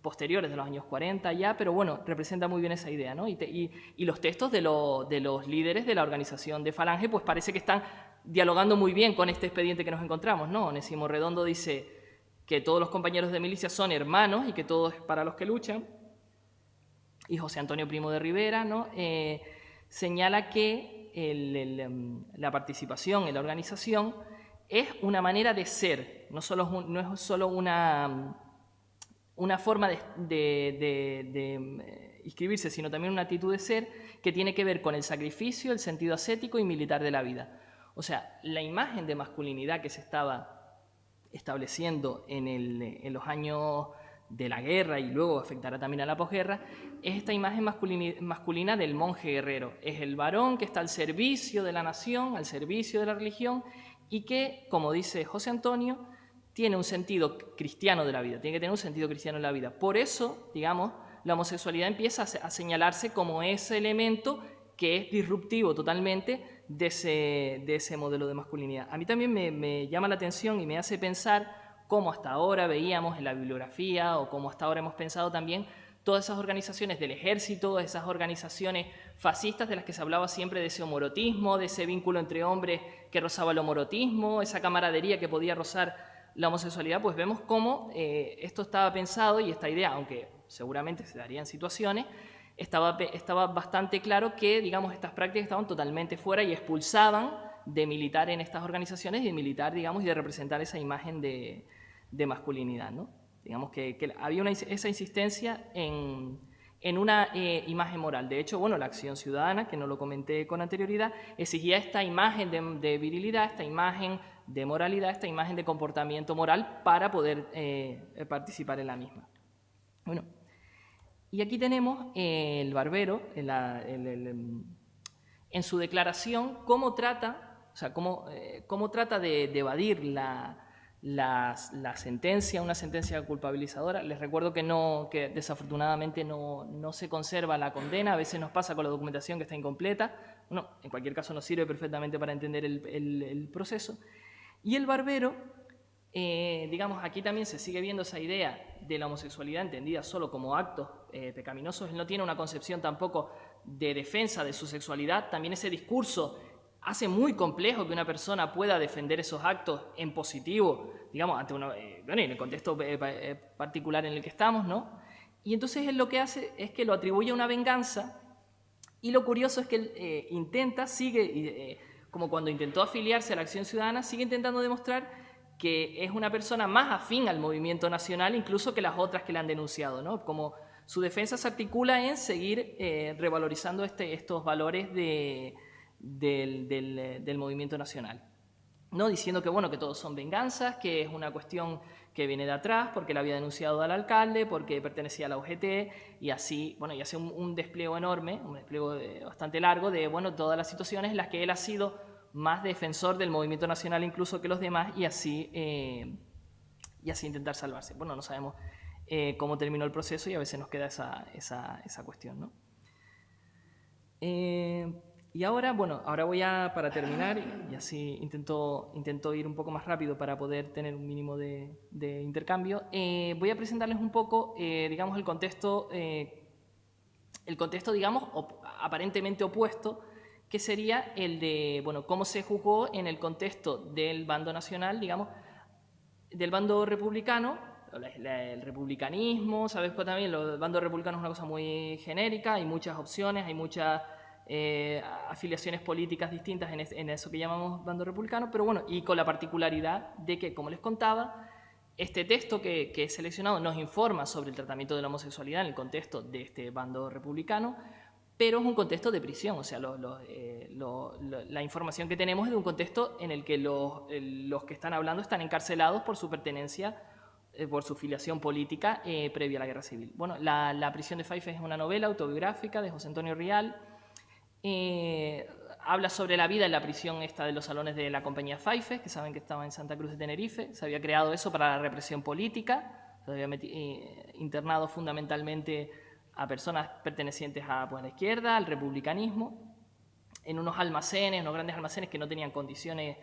posterior, de los años 40 ya, pero bueno, representa muy bien esa idea, ¿no? Y los textos de los líderes de la organización de Falange, pues parece que están dialogando muy bien con este expediente que nos encontramos, ¿no? Onésimo Redondo dice que todos los compañeros de milicia son hermanos y que todo es para los que luchan, y José Antonio Primo de Rivera, ¿no? Señala que la participación en la organización es una manera de ser, no es solo una forma de inscribirse, sino también una actitud de ser que tiene que ver con el sacrificio, el sentido ascético y militar de la vida. O sea, la imagen de masculinidad que se estaba estableciendo en los años de la guerra y luego afectará también a la posguerra, es esta imagen masculina del monje guerrero. Es el varón que está al servicio de la nación, al servicio de la religión, y que, como dice José Antonio, tiene un sentido cristiano de la vida, tiene que tener un sentido cristiano en la vida. Por eso, digamos, la homosexualidad empieza a señalarse como ese elemento que es disruptivo totalmente de ese modelo de masculinidad. A mí también me llama la atención y me hace pensar cómo hasta ahora veíamos en la bibliografía o cómo hasta ahora hemos pensado también todas esas organizaciones del ejército, esas organizaciones fascistas de las que se hablaba siempre de ese homorotismo, de ese vínculo entre hombres que rozaba el homorotismo, esa camaradería que podía rozar la homosexualidad. Pues vemos cómo esto estaba pensado y esta idea, aunque seguramente se darían situaciones, estaba bastante claro que, digamos, estas prácticas estaban totalmente fuera y expulsaban de militar en estas organizaciones y de militar, digamos, y de representar esa imagen de masculinidad, ¿no? Digamos que había esa insistencia en una imagen moral. De hecho, bueno, la Acción Ciudadana, que no lo comenté con anterioridad, exigía esta imagen de virilidad, esta imagen de moralidad, esta imagen de comportamiento moral para poder participar en la misma. Bueno, y aquí tenemos el Barbero, en su declaración, cómo trata de evadir la sentencia, una sentencia culpabilizadora. Les recuerdo que desafortunadamente no se conserva la condena, a veces nos pasa con la documentación que está incompleta. Bueno, en cualquier caso nos sirve perfectamente para entender el proceso. Y el Barbero, digamos, aquí también se sigue viendo esa idea de la homosexualidad entendida solo como actos pecaminosos. Él no tiene una concepción tampoco de defensa de su sexualidad. También ese discurso hace muy complejo que una persona pueda defender esos actos en positivo, digamos, ante en el contexto particular en el que estamos, ¿no? Y entonces él lo que hace es que lo atribuye a una venganza Y lo curioso es que él sigue, como cuando intentó afiliarse a la Acción Ciudadana, sigue intentando demostrar que es una persona más afín al movimiento nacional incluso que las otras que le han denunciado, ¿no? Como su defensa se articula en seguir revalorizando estos valores del movimiento nacional, ¿no? Diciendo que, bueno, que todos son venganzas, que es una cuestión que viene de atrás porque le había denunciado al alcalde, porque pertenecía a la UGT, y así, bueno, y hace un despliego enorme, un despliego bastante largo de, bueno, todas las situaciones en las que él ha sido más defensor del movimiento nacional incluso que los demás, y así intentar salvarse. Bueno, no sabemos cómo terminó el proceso y a veces nos queda esa cuestión, ¿no? Y ahora, bueno, para terminar, y así intento ir un poco más rápido para poder tener un mínimo de intercambio, voy a presentarles un poco, digamos, el contexto, digamos, aparentemente opuesto, que sería el de, bueno, cómo se juzgó en el contexto del bando nacional, digamos, del bando republicano, el republicanismo, sabes que también el bando republicano es una cosa muy genérica, hay muchas opciones, hay muchas afiliaciones políticas distintas en eso que llamamos bando republicano, pero bueno, y con la particularidad de que, como les contaba, este texto que he seleccionado nos informa sobre el tratamiento de la homosexualidad en el contexto de este bando republicano, pero es un contexto de prisión, o sea, la información que tenemos es de un contexto en el que los que están hablando están encarcelados por su pertenencia, por su filiación política previa a la Guerra Civil. Bueno, La prisión de Faifes es una novela autobiográfica de José Antonio Rial. Habla sobre la vida en la prisión esta de los salones de la compañía Faifes, que saben que estaba en Santa Cruz de Tenerife. Se había creado eso para la represión política, se había internado fundamentalmente a personas pertenecientes a la izquierda, al republicanismo, en unos almacenes, unos grandes almacenes que no tenían condiciones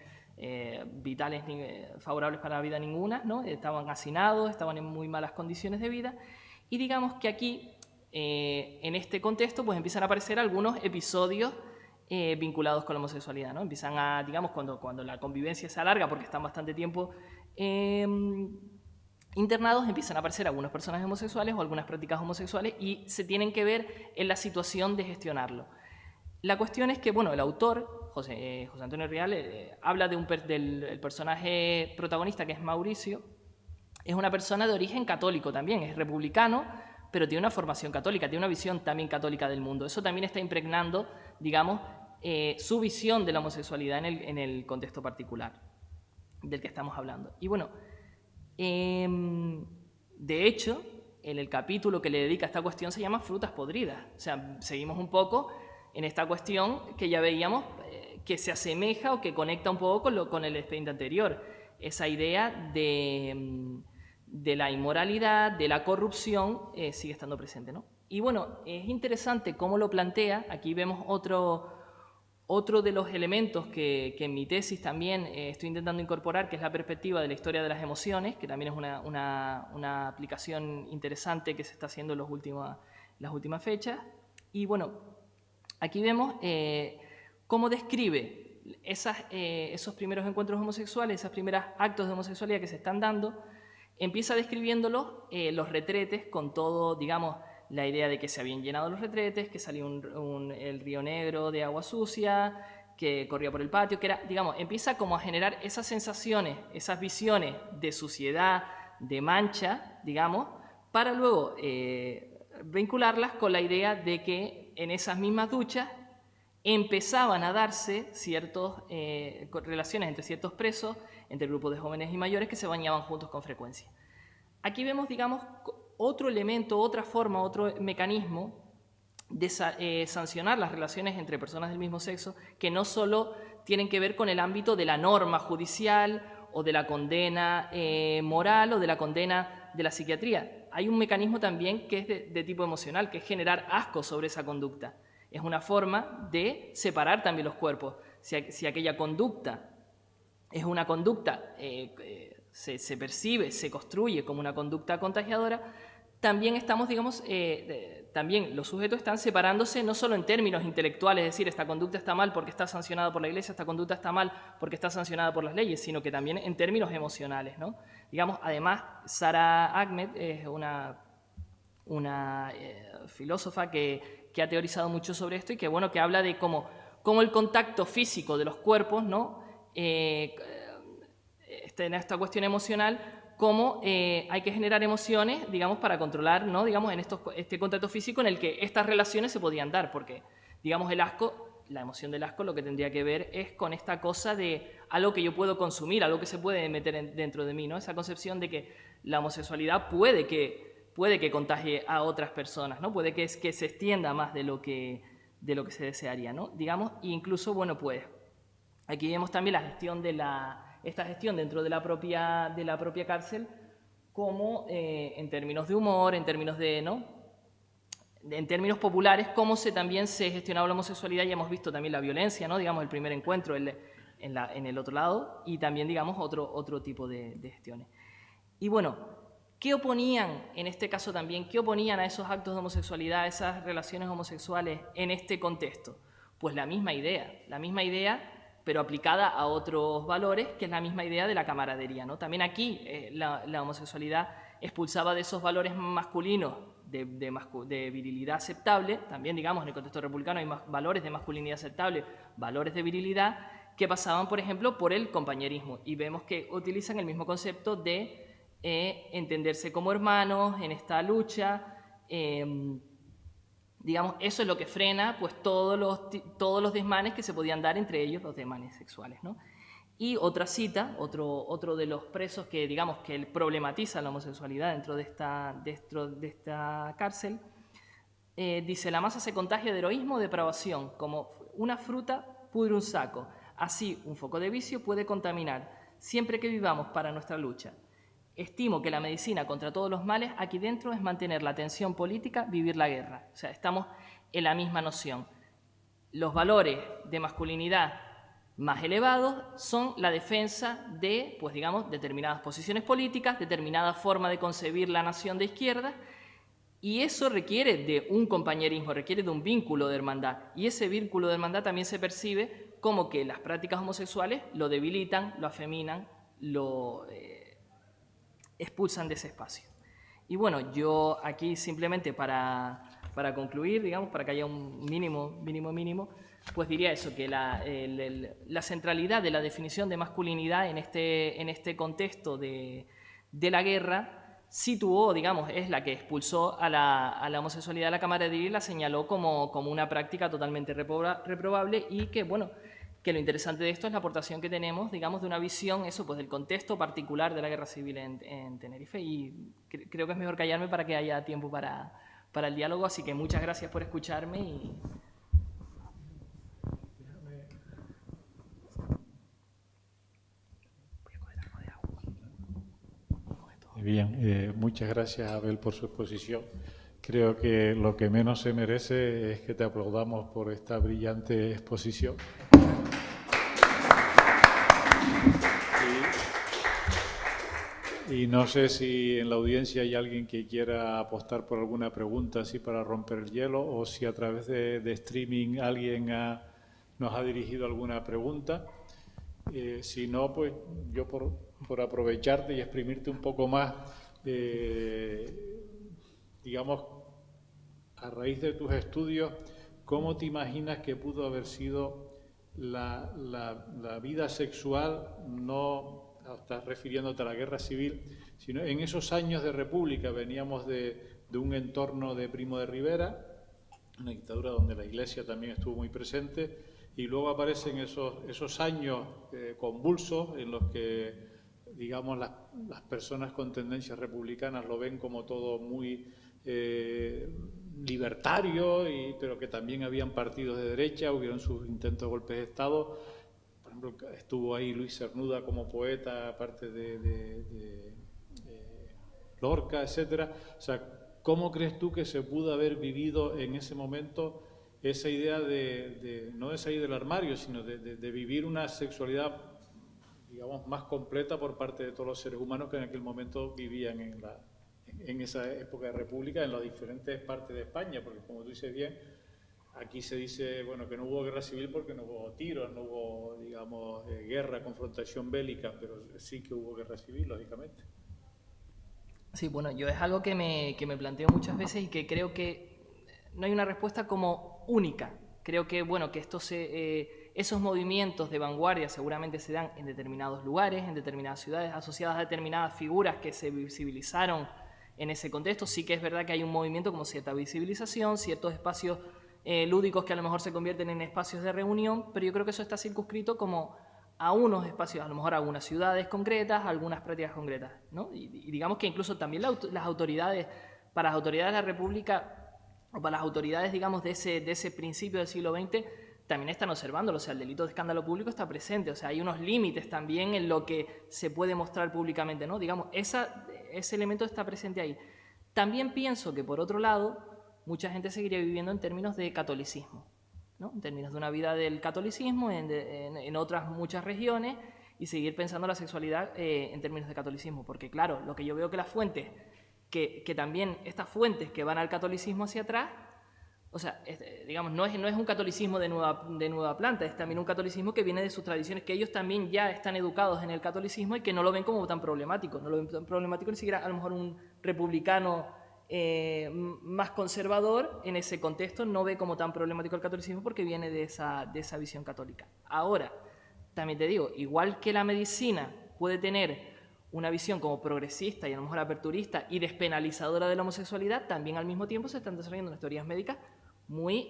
vitales ni favorables para la vida ninguna, ¿no? Estaban hacinados, estaban en muy malas condiciones de vida, y digamos que aquí, en este contexto, pues empiezan a aparecer algunos episodios vinculados con la homosexualidad, ¿no? Empiezan a, digamos, cuando la convivencia se alarga, porque están bastante tiempo internados, empiezan a aparecer algunos personajes homosexuales o algunas prácticas homosexuales y se tienen que ver en la situación de gestionarlo. La cuestión es que, bueno, el autor, José Antonio Rial, habla del personaje protagonista, que es Mauricio. Es una persona de origen católico también, es republicano, pero tiene una formación católica, tiene una visión también católica del mundo. Eso también está impregnando, digamos, su visión de la homosexualidad en el contexto particular del que estamos hablando. Y bueno, de hecho, en el capítulo que le dedica a esta cuestión se llama Frutas podridas. O sea, seguimos un poco en esta cuestión que ya veíamos que se asemeja o que conecta un poco con el expediente anterior. Esa idea de la inmoralidad, de la corrupción, sigue estando presente, ¿no? Y bueno, es interesante cómo lo plantea. Aquí vemos otro de los elementos que en mi tesis también estoy intentando incorporar, que es la perspectiva de la historia de las emociones, que también es una aplicación interesante que se está haciendo en las últimas fechas. Y bueno, aquí vemos cómo describe esos primeros encuentros homosexuales, esos primeros actos de homosexualidad que se están dando. Empieza describiéndolos, los retretes, con todo, digamos, la idea de que se habían llenado los retretes, que salía el río negro de agua sucia, que corría por el patio, que era, digamos, empieza como a generar esas sensaciones, esas visiones de suciedad, de mancha, digamos, para luego vincularlas con la idea de que en esas mismas duchas empezaban a darse relaciones entre ciertos presos, entre grupos de jóvenes y mayores que se bañaban juntos con frecuencia. Aquí vemos, digamos, otro elemento, otra forma, otro mecanismo de sancionar las relaciones entre personas del mismo sexo, que no solo tienen que ver con el ámbito de la norma judicial o de la condena moral o de la condena de la psiquiatría. Hay un mecanismo también que es de tipo emocional, que es generar asco sobre esa conducta. Es una forma de separar también los cuerpos. Si aquella conducta es una conducta, se percibe, se construye como una conducta contagiadora, también estamos, digamos, también los sujetos están separándose no solo en términos intelectuales, es decir, esta conducta está mal porque está sancionada por la Iglesia, esta conducta está mal porque está sancionada por las leyes, sino que también en términos emocionales, ¿no? Digamos, además, Sara Ahmed es una filósofa que que ha teorizado mucho sobre esto y que, bueno, que habla de cómo el contacto físico de los cuerpos, ¿no? En esta cuestión emocional, cómo hay que generar emociones, digamos, para controlar, ¿no? Digamos, en este contacto físico en el que estas relaciones se podían dar, porque, digamos, el asco, la emoción del asco, lo que tendría que ver es con esta cosa de algo que yo puedo consumir, algo que se puede meter dentro de mí, ¿no? Esa concepción de que la homosexualidad puede que contagie a otras personas, ¿no? Puede que se extienda más de lo que se desearía, ¿no? Digamos, e incluso, bueno, pues, aquí vemos también la gestión esta gestión dentro de la propia cárcel, como en términos de humor, en términos de, ¿no? En términos populares, cómo también se gestionaba la homosexualidad, y hemos visto también la violencia, ¿no? Digamos, el primer encuentro en el otro lado, y también, digamos, otro tipo de gestiones. Y bueno, ¿qué oponían, en este caso también, qué oponían a esos actos de homosexualidad, a esas relaciones homosexuales en este contexto? Pues la misma idea, pero aplicada a otros valores, que es la misma idea de la camaradería, ¿no? También aquí la homosexualidad expulsaba de esos valores masculinos de virilidad aceptable, también, digamos, en el contexto republicano hay valores de masculinidad aceptable, valores de virilidad, que pasaban, por ejemplo, por el compañerismo, y vemos que utilizan el mismo concepto de entenderse como hermanos en esta lucha. Digamos, eso es lo que frena pues todos los desmanes que se podían dar entre ellos, los desmanes sexuales, ¿no? Y otra cita, otro de los presos que, digamos, que problematiza la homosexualidad dentro de esta cárcel, dice: la masa se contagia de heroísmo o depravación, como una fruta pudre un saco. Así, un foco de vicio puede contaminar, siempre que vivamos para nuestra lucha. Estimo que la medicina contra todos los males aquí dentro es mantener la tensión política, vivir la guerra. O sea, estamos en la misma noción. Los valores de masculinidad más elevados son la defensa de, pues digamos, determinadas posiciones políticas, determinada forma de concebir la nación de izquierda, y eso requiere de un compañerismo, requiere de un vínculo de hermandad. Y ese vínculo de hermandad también se percibe como que las prácticas homosexuales lo debilitan, lo afeminan, lo expulsan de ese espacio. Y bueno, yo aquí simplemente para concluir, digamos, para que haya un mínimo, pues diría eso, que la centralidad de la definición de masculinidad en este contexto de la guerra situó, digamos, es la que expulsó a la homosexualidad de la camaradería y la señaló como una práctica totalmente reprobable, y que, bueno, que lo interesante de esto es la aportación que tenemos, digamos, de una visión, eso, pues del contexto particular de la guerra civil en Tenerife, y creo que es mejor callarme para que haya tiempo para el diálogo, así que muchas gracias por escucharme y... Bien, muchas gracias, Abel, por su exposición. Creo que lo que menos se merece es que te aplaudamos por esta brillante exposición. Y no sé si en la audiencia hay alguien que quiera apostar por alguna pregunta así para romper el hielo, o si a través de streaming alguien nos ha dirigido alguna pregunta. Si no, pues yo por aprovecharte y exprimirte un poco más, digamos, a raíz de tus estudios, ¿cómo te imaginas que pudo haber sido la vida sexual, no estás refiriéndote a la guerra civil, sino en esos años de república? Veníamos de un entorno de Primo de Rivera, una dictadura donde la Iglesia también estuvo muy presente, y luego aparecen esos años convulsos en los que, digamos, las personas con tendencias republicanas lo ven como todo muy libertario, pero que también habían partidos de derecha, hubieron sus intentos de golpes de Estado. Por ejemplo, estuvo ahí Luis Cernuda como poeta, aparte de Lorca, etcétera. O sea, ¿cómo crees tú que se pudo haber vivido en ese momento esa idea no de salir del armario, sino de vivir una sexualidad, digamos, más completa por parte de todos los seres humanos que en aquel momento vivían en esa época de república en las diferentes partes de España? Porque, como tú dices bien, aquí se dice, bueno, que no hubo guerra civil porque no hubo tiros, no hubo, digamos, guerra, confrontación bélica, pero sí que hubo guerra civil, lógicamente. Sí, bueno, yo es algo que me planteo muchas veces y que creo que no hay una respuesta como única. Creo que, bueno, que esos movimientos de vanguardia seguramente se dan en determinados lugares, en determinadas ciudades, asociadas a determinadas figuras que se visibilizaron en ese contexto. Sí que es verdad que hay un movimiento como cierta visibilización, ciertos espacios lúdicos que a lo mejor se convierten en espacios de reunión, pero yo creo que eso está circunscrito como a unos espacios, a lo mejor a algunas ciudades concretas, a algunas prácticas concretas, ¿no? Y digamos que incluso también las autoridades, para las autoridades de la República, o para las autoridades, digamos, de ese principio del siglo XX, también están observándolo. O sea, el delito de escándalo público está presente. O sea, hay unos límites también en lo que se puede mostrar públicamente, ¿no? Digamos, ese elemento está presente ahí. También pienso que, por otro lado, mucha gente seguiría viviendo en términos de catolicismo, ¿no? En términos de una vida del catolicismo en otras muchas regiones, y seguir pensando la sexualidad en términos de catolicismo. Porque, claro, lo que yo veo que las fuentes, que también estas fuentes que van al catolicismo hacia atrás, o sea, digamos, no es un catolicismo de nueva planta, es también un catolicismo que viene de sus tradiciones, que ellos también ya están educados en el catolicismo y que no lo ven como tan problemático. No lo ven tan problemático ni siquiera a lo mejor un republicano más conservador en ese contexto no ve como tan problemático el catolicismo porque viene de esa visión católica. Ahora, también te digo, igual que la medicina puede tener una visión como progresista y a lo mejor aperturista y despenalizadora de la homosexualidad, también al mismo tiempo se están desarrollando unas teorías médicas muy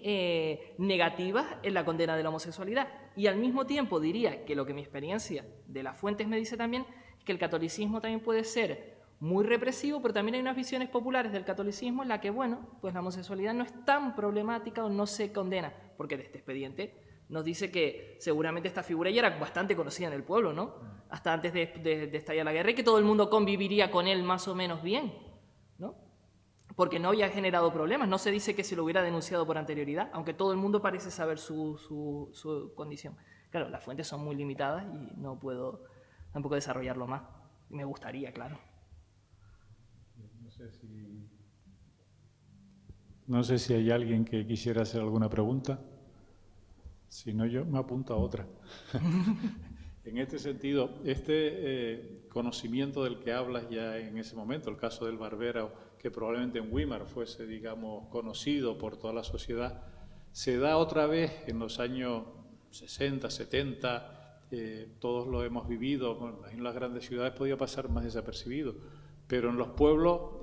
negativas en la condena de la homosexualidad. Y al mismo tiempo diría que lo que mi experiencia de las fuentes me dice también es que el catolicismo también puede ser muy represivo, pero también hay unas visiones populares del catolicismo en la que, bueno, pues la homosexualidad no es tan problemática o no se condena, porque de este expediente nos dice que seguramente esta figura ya era bastante conocida en el pueblo, ¿no? Hasta antes de estallar la guerra, y que todo el mundo conviviría con él más o menos bien, ¿no? Porque no había generado problemas. No se dice que se lo hubiera denunciado por anterioridad, aunque todo el mundo parece saber su condición. Claro, las fuentes son muy limitadas y no puedo tampoco desarrollarlo más. Me gustaría, claro. No sé si hay alguien que quisiera hacer alguna pregunta. Si no, yo me apunto a otra. En este sentido, conocimiento del que hablas ya en ese momento, el caso del Barbero, que probablemente en Weimar fuese, digamos, conocido por toda la sociedad, se da otra vez en los años 60, 70, todos lo hemos vivido, en las grandes ciudades podía pasar más desapercibido, pero en los pueblos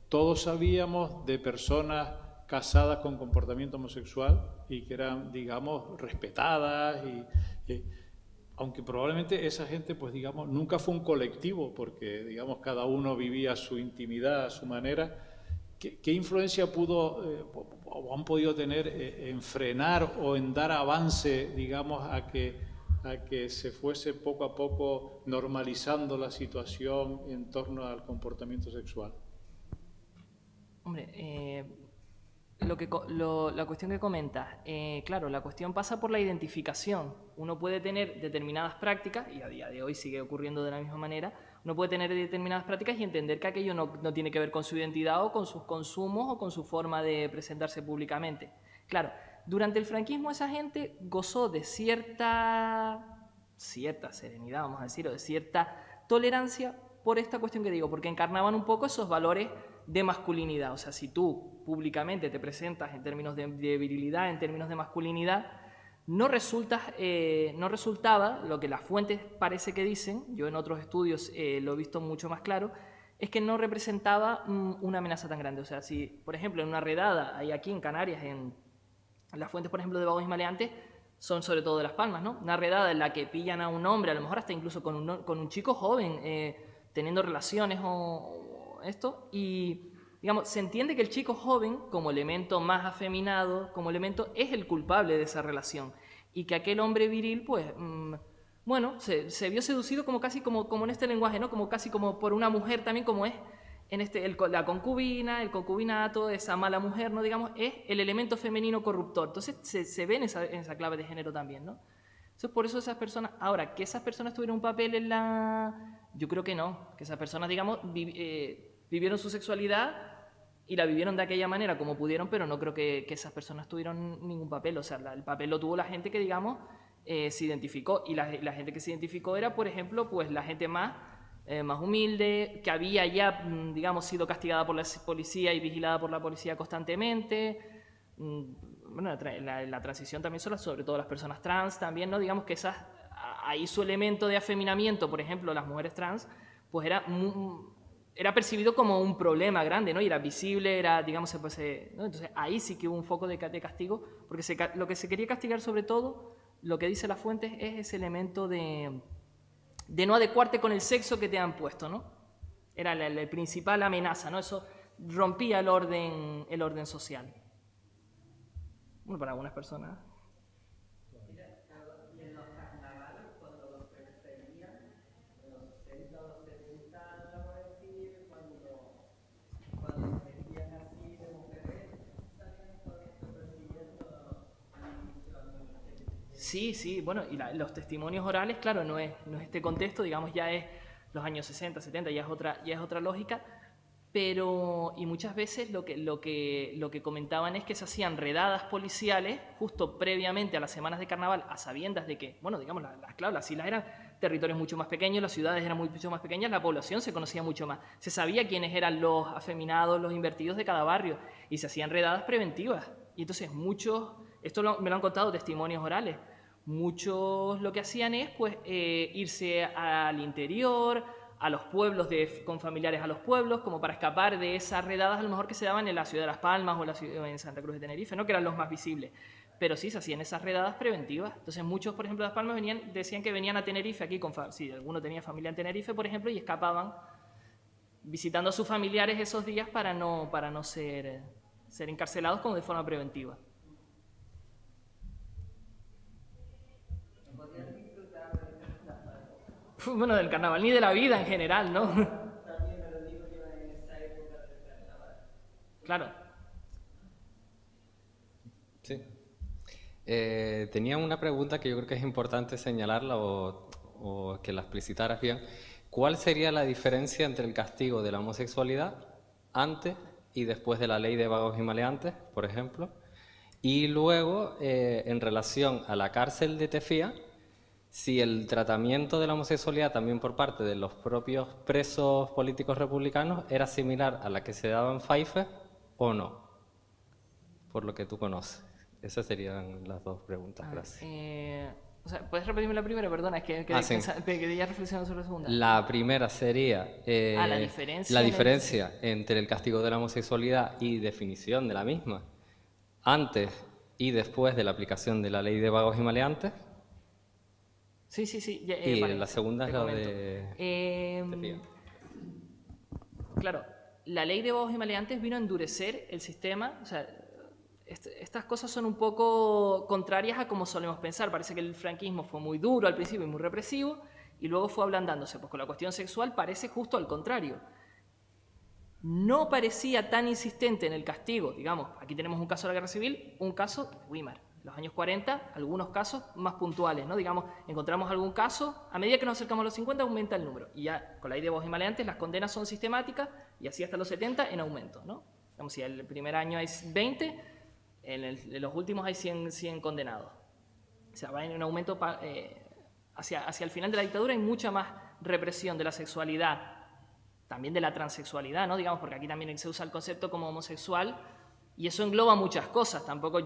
todos sabíamos de personas casadas con comportamiento homosexual y que eran, digamos, respetadas, aunque probablemente esa gente, pues digamos, nunca fue un colectivo, porque, digamos, cada uno vivía su intimidad a su manera. ¿Qué influencia pudo o han podido tener en frenar o en dar avance, digamos, a que se fuese poco a poco normalizando la situación en torno al comportamiento sexual? Hombre, la cuestión que comentas, claro, la cuestión pasa por la identificación. Uno puede tener determinadas prácticas, y a día de hoy sigue ocurriendo de la misma manera, uno puede tener determinadas prácticas y entender que aquello no tiene que ver con su identidad o con sus consumos o con su forma de presentarse públicamente. Claro, durante el franquismo esa gente gozó de cierta serenidad, vamos a decir, o de cierta tolerancia por esta cuestión que digo, porque encarnaban un poco esos valores de masculinidad. O sea, si tú públicamente te presentas en términos de virilidad, en términos de masculinidad, no resultaba, lo que las fuentes parece que dicen, yo en otros estudios lo he visto mucho más claro, es que no representaba una amenaza tan grande. O sea, si, por ejemplo, en una redada, hay aquí en Canarias, en las fuentes, por ejemplo, de Vagos y Maleantes, son sobre todo de Las Palmas, ¿no? Una redada en la que pillan a un hombre, a lo mejor hasta incluso con un chico joven, teniendo relaciones o esto, y digamos, se entiende que el chico joven, como elemento más afeminado, como elemento, es el culpable de esa relación, y que aquel hombre viril, pues, bueno, se vio seducido como casi como en este lenguaje, ¿no? Como casi como por una mujer también, como es en la concubina, el concubinato, esa mala mujer, ¿no? Digamos, es el elemento femenino corruptor. Entonces se ve en esa clave de género también, ¿no? Entonces, por eso esas personas, ahora, que esas personas tuvieron un papel en yo creo que no, que esas personas, digamos, vivieron su sexualidad y la vivieron de aquella manera como pudieron, pero no creo que esas personas tuvieron ningún papel. O sea, el papel lo tuvo la gente que, digamos, se identificó, y la gente que se identificó era, por ejemplo, pues la gente más humilde, que había ya, digamos, sido castigada por la policía y vigilada por la policía constantemente, bueno, la transición también sobre todo las personas trans también, ¿no? Digamos que ahí su elemento de afeminamiento, por ejemplo, las mujeres trans, pues era percibido como un problema grande, ¿no? Y era visible, era, digamos, ¿no? Entonces ahí sí que hubo un foco de castigo, porque lo que se quería castigar sobre todo, lo que dice las fuentes, es ese elemento de no adecuarte con el sexo que te han puesto, ¿no? Era la principal amenaza, ¿no? Eso rompía el orden social. Bueno, para algunas personas. Y en los carnavales, cuando los perseguían, en los 60 o los 70, vamos a decir, cuando se vestían así de mujeres, salían persiguiendo a las mujeres. Sí, bueno, y los testimonios orales, claro, no es este contexto, digamos, ya es los años 60, 70, ya es otra lógica, pero, y muchas veces lo que comentaban es que se hacían redadas policiales justo previamente a las semanas de carnaval, a sabiendas de que, bueno, digamos, claro, las islas eran territorios mucho más pequeños, las ciudades eran mucho más pequeñas, la población se conocía mucho más, se sabía quiénes eran los afeminados, los invertidos de cada barrio, y se hacían redadas preventivas. Y entonces me lo han contado testimonios orales, muchos lo que hacían es pues irse al interior, a los pueblos, con familiares a los pueblos, como para escapar de esas redadas a lo mejor que se daban en la ciudad de Las Palmas o en Santa Cruz de Tenerife, ¿no? Que eran los más visibles. Pero sí se hacían esas redadas preventivas. Entonces muchos, por ejemplo, de Las Palmas decían que venían a Tenerife aquí, si alguno tenía familia en Tenerife, por ejemplo, y escapaban visitando a sus familiares esos días para no ser encarcelados como de forma preventiva. Bueno, del carnaval ni de la vida en general, ¿no? También me lo digo yo en esa época del carnaval. Claro. Sí. Tenía una pregunta que yo creo que es importante señalarla o que la explicitaras bien. ¿Cuál sería la diferencia entre el castigo de la homosexualidad antes y después de la ley de vagos y maleantes, por ejemplo? Y luego, en relación a la cárcel de Tefía, si el tratamiento de la homosexualidad también por parte de los propios presos políticos republicanos era similar a la que se daba en Fife o no, por lo que tú conoces. Esas serían las dos preguntas. Gracias. O sea, ¿puedes repetirme la primera? Perdona, es que sí. quedé ya reflexionando sobre la segunda. La primera sería la diferencia entre el castigo de la homosexualidad y definición de la misma antes y después de la aplicación de la ley de vagos y maleantes. Sí. Y vale, la segunda es la de... Claro, la ley de vagos y maleantes vino a endurecer el sistema. O sea, estas cosas son un poco contrarias a como solemos pensar. Parece que el franquismo fue muy duro al principio y muy represivo, y luego fue ablandándose. Pues con la cuestión sexual parece justo al contrario. No parecía tan insistente en el castigo, digamos, aquí tenemos un caso de la Guerra Civil, un caso de Weimar. En los años 40, algunos casos más puntuales, ¿no? Digamos, encontramos algún caso, a medida que nos acercamos a los 50 aumenta el número. Y ya con la ley de vagos y maleantes las condenas son sistemáticas y así hasta los 70 en aumento, ¿no? Digamos, si el primer año hay 20, en los últimos hay 100 condenados. O sea, va en un aumento hacia el final de la dictadura hay mucha más represión de la sexualidad, también de la transexualidad, ¿no? Digamos, porque aquí también se usa el concepto como homosexual y eso engloba muchas cosas. Tampoco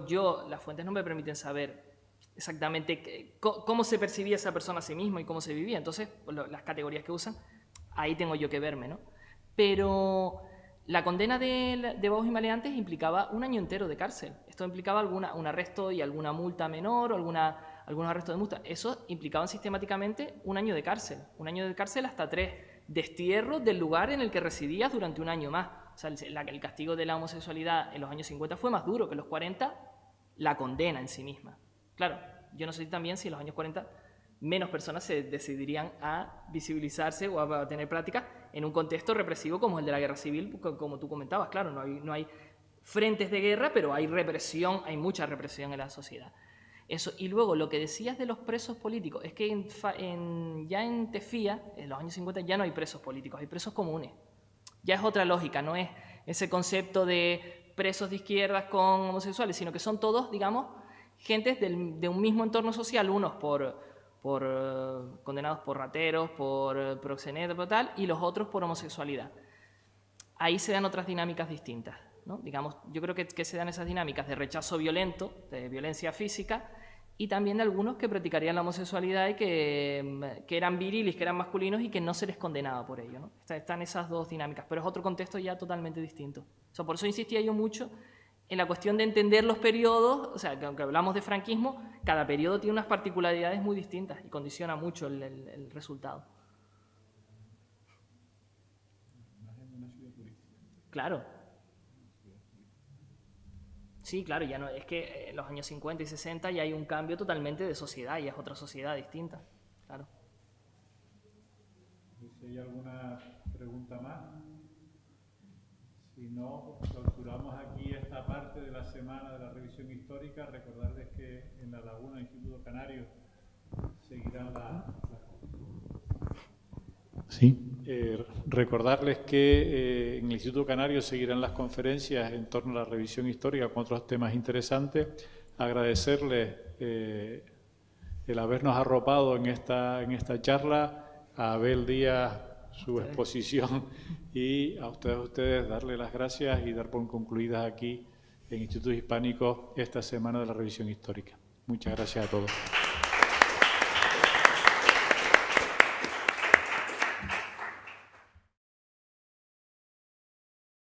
las fuentes no me permiten saber exactamente cómo se percibía esa persona a sí misma y cómo se vivía. Entonces, las categorías que usan, ahí tengo yo que verme, ¿no? Pero la condena de vagos y maleantes implicaba un año entero de cárcel. Esto implicaba un arresto y alguna multa menor o algunos arrestos de multa. Eso implicaba sistemáticamente un año de cárcel. Un año de cárcel hasta 3 destierros del lugar en el que residías durante un año más. O sea, el castigo de la homosexualidad en los años 50 fue más duro que en los 40, la condena en sí misma. Claro, yo no sé también si en los años 40 menos personas se decidirían a visibilizarse o a tener prácticas en un contexto represivo como el de la Guerra Civil, como tú comentabas. Claro, no hay frentes de guerra, pero hay represión, hay mucha represión en la sociedad. Eso. Y luego lo que decías de los presos políticos, es que ya en Tefía, en los años 50, ya no hay presos políticos, hay presos comunes. Ya es otra lógica, no es ese concepto de presos de izquierdas con homosexuales, sino que son todos, digamos, gentes de un mismo entorno social, unos condenados por rateros, por proxenetas, por tal, y los otros por homosexualidad. Ahí se dan otras dinámicas distintas. ¿no? Digamos, yo creo que se dan esas dinámicas de rechazo violento, de violencia física, y también de algunos que practicarían la homosexualidad y que eran virilis, que eran masculinos y que no se les condenaba por ello, ¿no? Están esas dos dinámicas, pero es otro contexto ya totalmente distinto. O sea, por eso insistía yo mucho en la cuestión de entender los periodos, o sea, que aunque hablamos de franquismo, cada periodo tiene unas particularidades muy distintas y condiciona mucho el resultado. Claro. Sí, claro, ya no, es que en los años 50 y 60 ya hay un cambio totalmente de sociedad, ya es otra sociedad distinta, claro. Si hay alguna pregunta más, si no, clausuramos aquí esta parte de la semana de la revisión histórica. Recordarles que en La Laguna, Instituto Canario, seguirán recordarles que en el Instituto Canario seguirán las conferencias en torno a la revisión histórica con otros temas interesantes. Agradecerles el habernos arropado en esta charla, a Abel Díaz su exposición y a ustedes darle las gracias y dar por concluidas aquí en Institutos Hispánicos esta semana de la revisión histórica. Muchas gracias a todos.